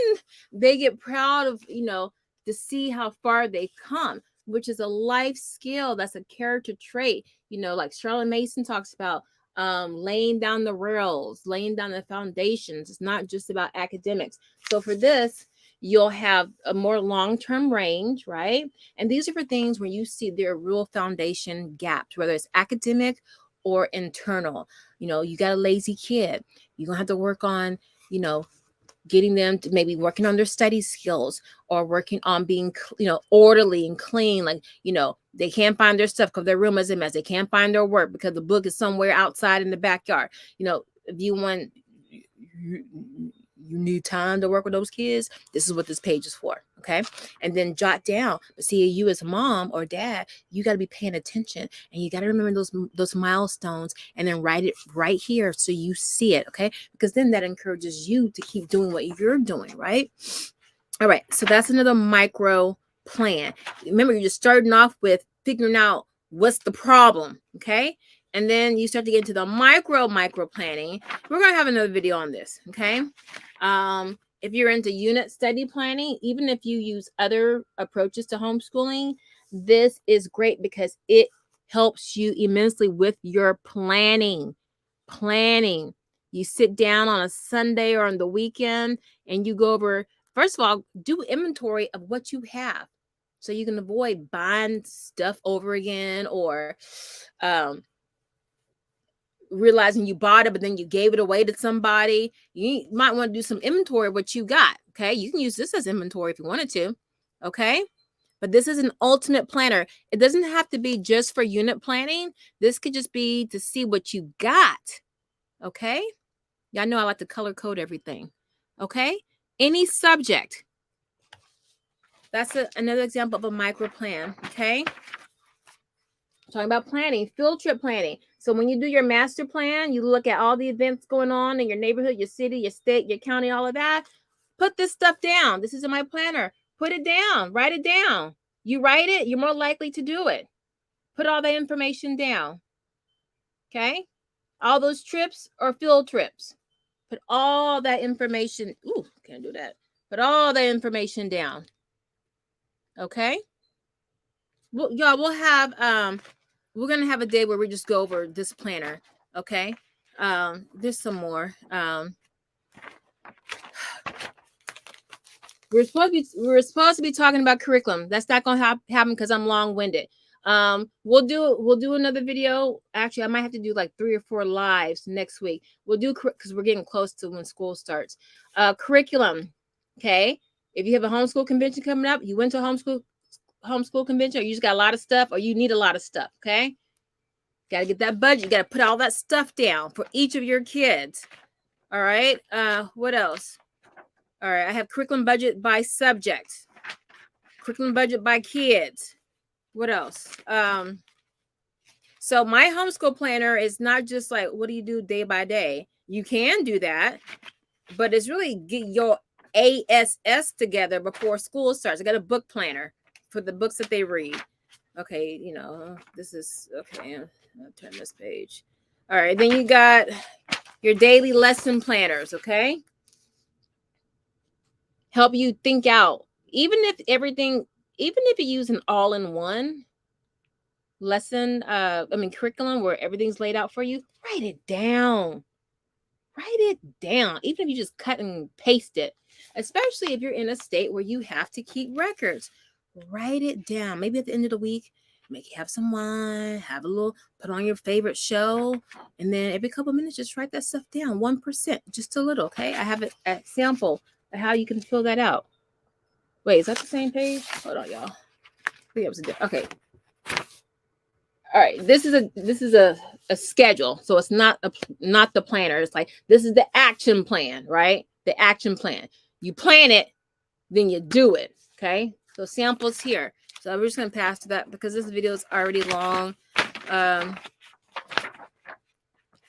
they get proud of, to see how far they come, which is a life skill. That's a character trait, like Charlotte Mason talks about, laying down the rails, laying down the foundations. It's not just about academics. So for this, you'll have a more long-term range, right? And these are for things where you see there are real foundation gaps, whether it's academic or internal. You got a lazy kid. You're going to have to work on, getting them to maybe working on their study skills or working on being, orderly and clean. Like, they can't find their stuff because their room is a mess. They can't find their work because the book is somewhere outside in the backyard. If you want... you need time to work with those kids, this is what this page is for. Okay. And then jot down. But see, you as mom or dad, you got to be paying attention and you got to remember those milestones and then write it right here so you see it. Okay. Because then that encourages you to keep doing what you're doing. Right. All right. So that's another micro plan. Remember, you're just starting off with figuring out what's the problem. Okay. And then you start to get into the micro planning. We're going to have another video on this. Okay. If you're into unit study planning, even if you use other approaches to homeschooling, this is great because it helps you immensely with your planning. You sit down on a Sunday or on the weekend and you go over, first of all, do inventory of what you have so you can avoid buying stuff over again or, realizing you bought it, but then you gave it away to somebody. You might want to do some inventory of what you got. Okay. You can use this as inventory if you wanted to. Okay. But this is an ultimate planner. It doesn't have to be just for unit planning. This could just be to see what you got. Okay. Y'all know I like to color code everything. Okay. Any subject. That's another example of a micro plan. Okay. talking about planning, field trip planning. So when you do your master plan, you look at all the events going on in your neighborhood, your city, your state, your county, all of that. Put this stuff down. This is in my planner. Put it down. Write it down. You write it, you're more likely to do it. Put all that information down. Okay? All those trips are field trips. Put all that information. Ooh, can't do that. Put all that information down. Okay? Well, y'all, we're gonna have a day where we just go over this planner. Okay? There's some more. We're supposed to be talking about curriculum. That's not gonna happen because I'm long-winded. We'll do another video. Actually, I might have to do like 3 or 4 lives next week. We'll do, because we're getting close to when school starts. Curriculum. Okay. If you have a homeschool convention coming up, you went to a homeschool convention, or you just got a lot of stuff, or you need a lot of stuff. Okay. Got to get that budget. You got to put all that stuff down for each of your kids. All right. What else? All right. I have curriculum budget by subject. Curriculum budget by kids. What else? So my homeschool planner is not just like, what do you do day by day? You can do that, but it's really get your ASS together before school starts. I got a book planner for the books that they read. Okay, this is okay. I'll turn this page. All right, then you got your daily lesson planners. Okay, help you think out. Even if you use an all-in-one lesson, curriculum where everything's laid out for you, write it down. Write it down. Even if you just cut and paste it, especially if you're in a state where you have to keep records, write it down. Maybe at the end of the week, make you have some wine, put on your favorite show, and then every couple of minutes, just write that stuff down. 1%, just a little. Okay. I have a sample of how you can fill that out. Wait, is that the same page? Hold on, y'all. I think it was okay. All right, this is a schedule, so it's not the planner. It's like, this is the action plan, right? The action plan. You plan it, then you do it. Okay, so samples here. So we're just gonna pass to that because this video is already long. And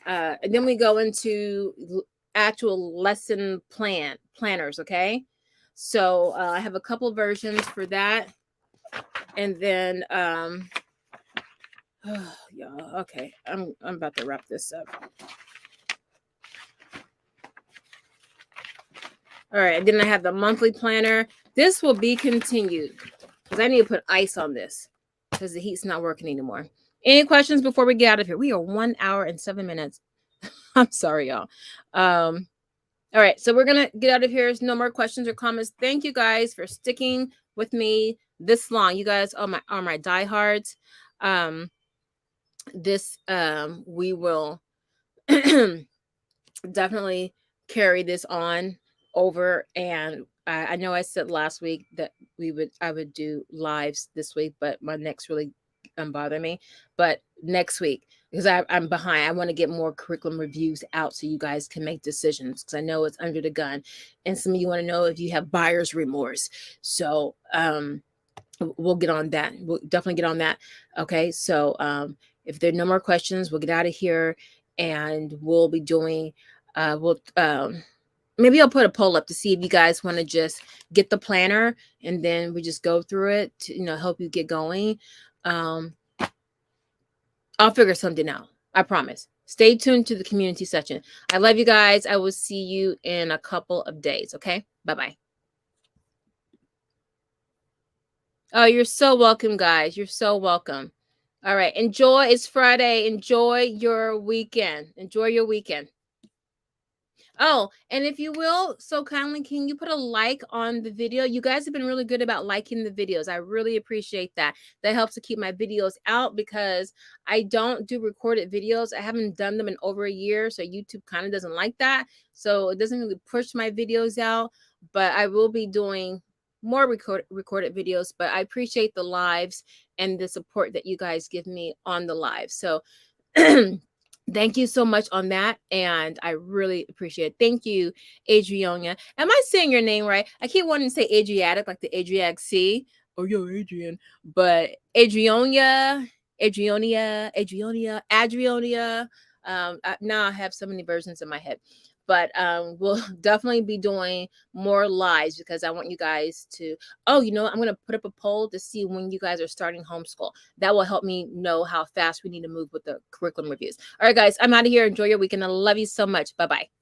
then we go into actual lesson planners. Okay, so I have a couple versions for that, and then yeah, okay. I'm about to wrap this up. All right, then I have the monthly planner. This will be continued because I need to put ice on this because the heat's not working anymore. Any questions before we get out of here? We are 1 hour and 7 minutes. I'm sorry, y'all. All right, so we're gonna get out of here. There's no more questions or comments. Thank you guys for sticking with me this long. You guys are my diehards. We will definitely carry this on over, and I know I said last week that I would do lives this week, but my necks really bother me. But next week, because I'm behind, I want to get more curriculum reviews out so you guys can make decisions, because I know it's under the gun, and some of you want to know if you have buyer's remorse. So we'll get on that. We'll definitely get on that. Okay, so if there are no more questions, we'll get out of here, and we'll be doing, maybe I'll put a poll up to see if you guys want to just get the planner, and then we just go through it to, help you get going. I'll figure something out. I promise. Stay tuned to the community section. I love you guys. I will see you in a couple of days. Okay, bye-bye. Oh, you're so welcome, guys. You're so welcome. All right. Enjoy. It's Friday. Enjoy your weekend. Enjoy your weekend. Oh, and if you will, so kindly, can you put a like on the video? You guys have been really good about liking the videos. I really appreciate that. That helps to keep my videos out because I don't do recorded videos. I haven't done them in over a year, so YouTube kind of doesn't like that. So it doesn't really push my videos out, but I will be doing more recorded videos. But I appreciate the lives and the support that you guys give me on the live. So thank you so much on that, and I really appreciate it. Thank you, Adriana. Am I saying your name right? I keep wanting to say Adriatic, like the Adriatic Sea. Oh, yo, Adrian. But Adriana, Adrionia. Now I have so many versions in my head. But we'll definitely be doing more lives because I want you guys to, oh, you know, I'm going to put up a poll to see when you guys are starting homeschool. That will help me know how fast we need to move with the curriculum reviews. All right, guys, I'm out of here. Enjoy your weekend. I love you so much. Bye-bye.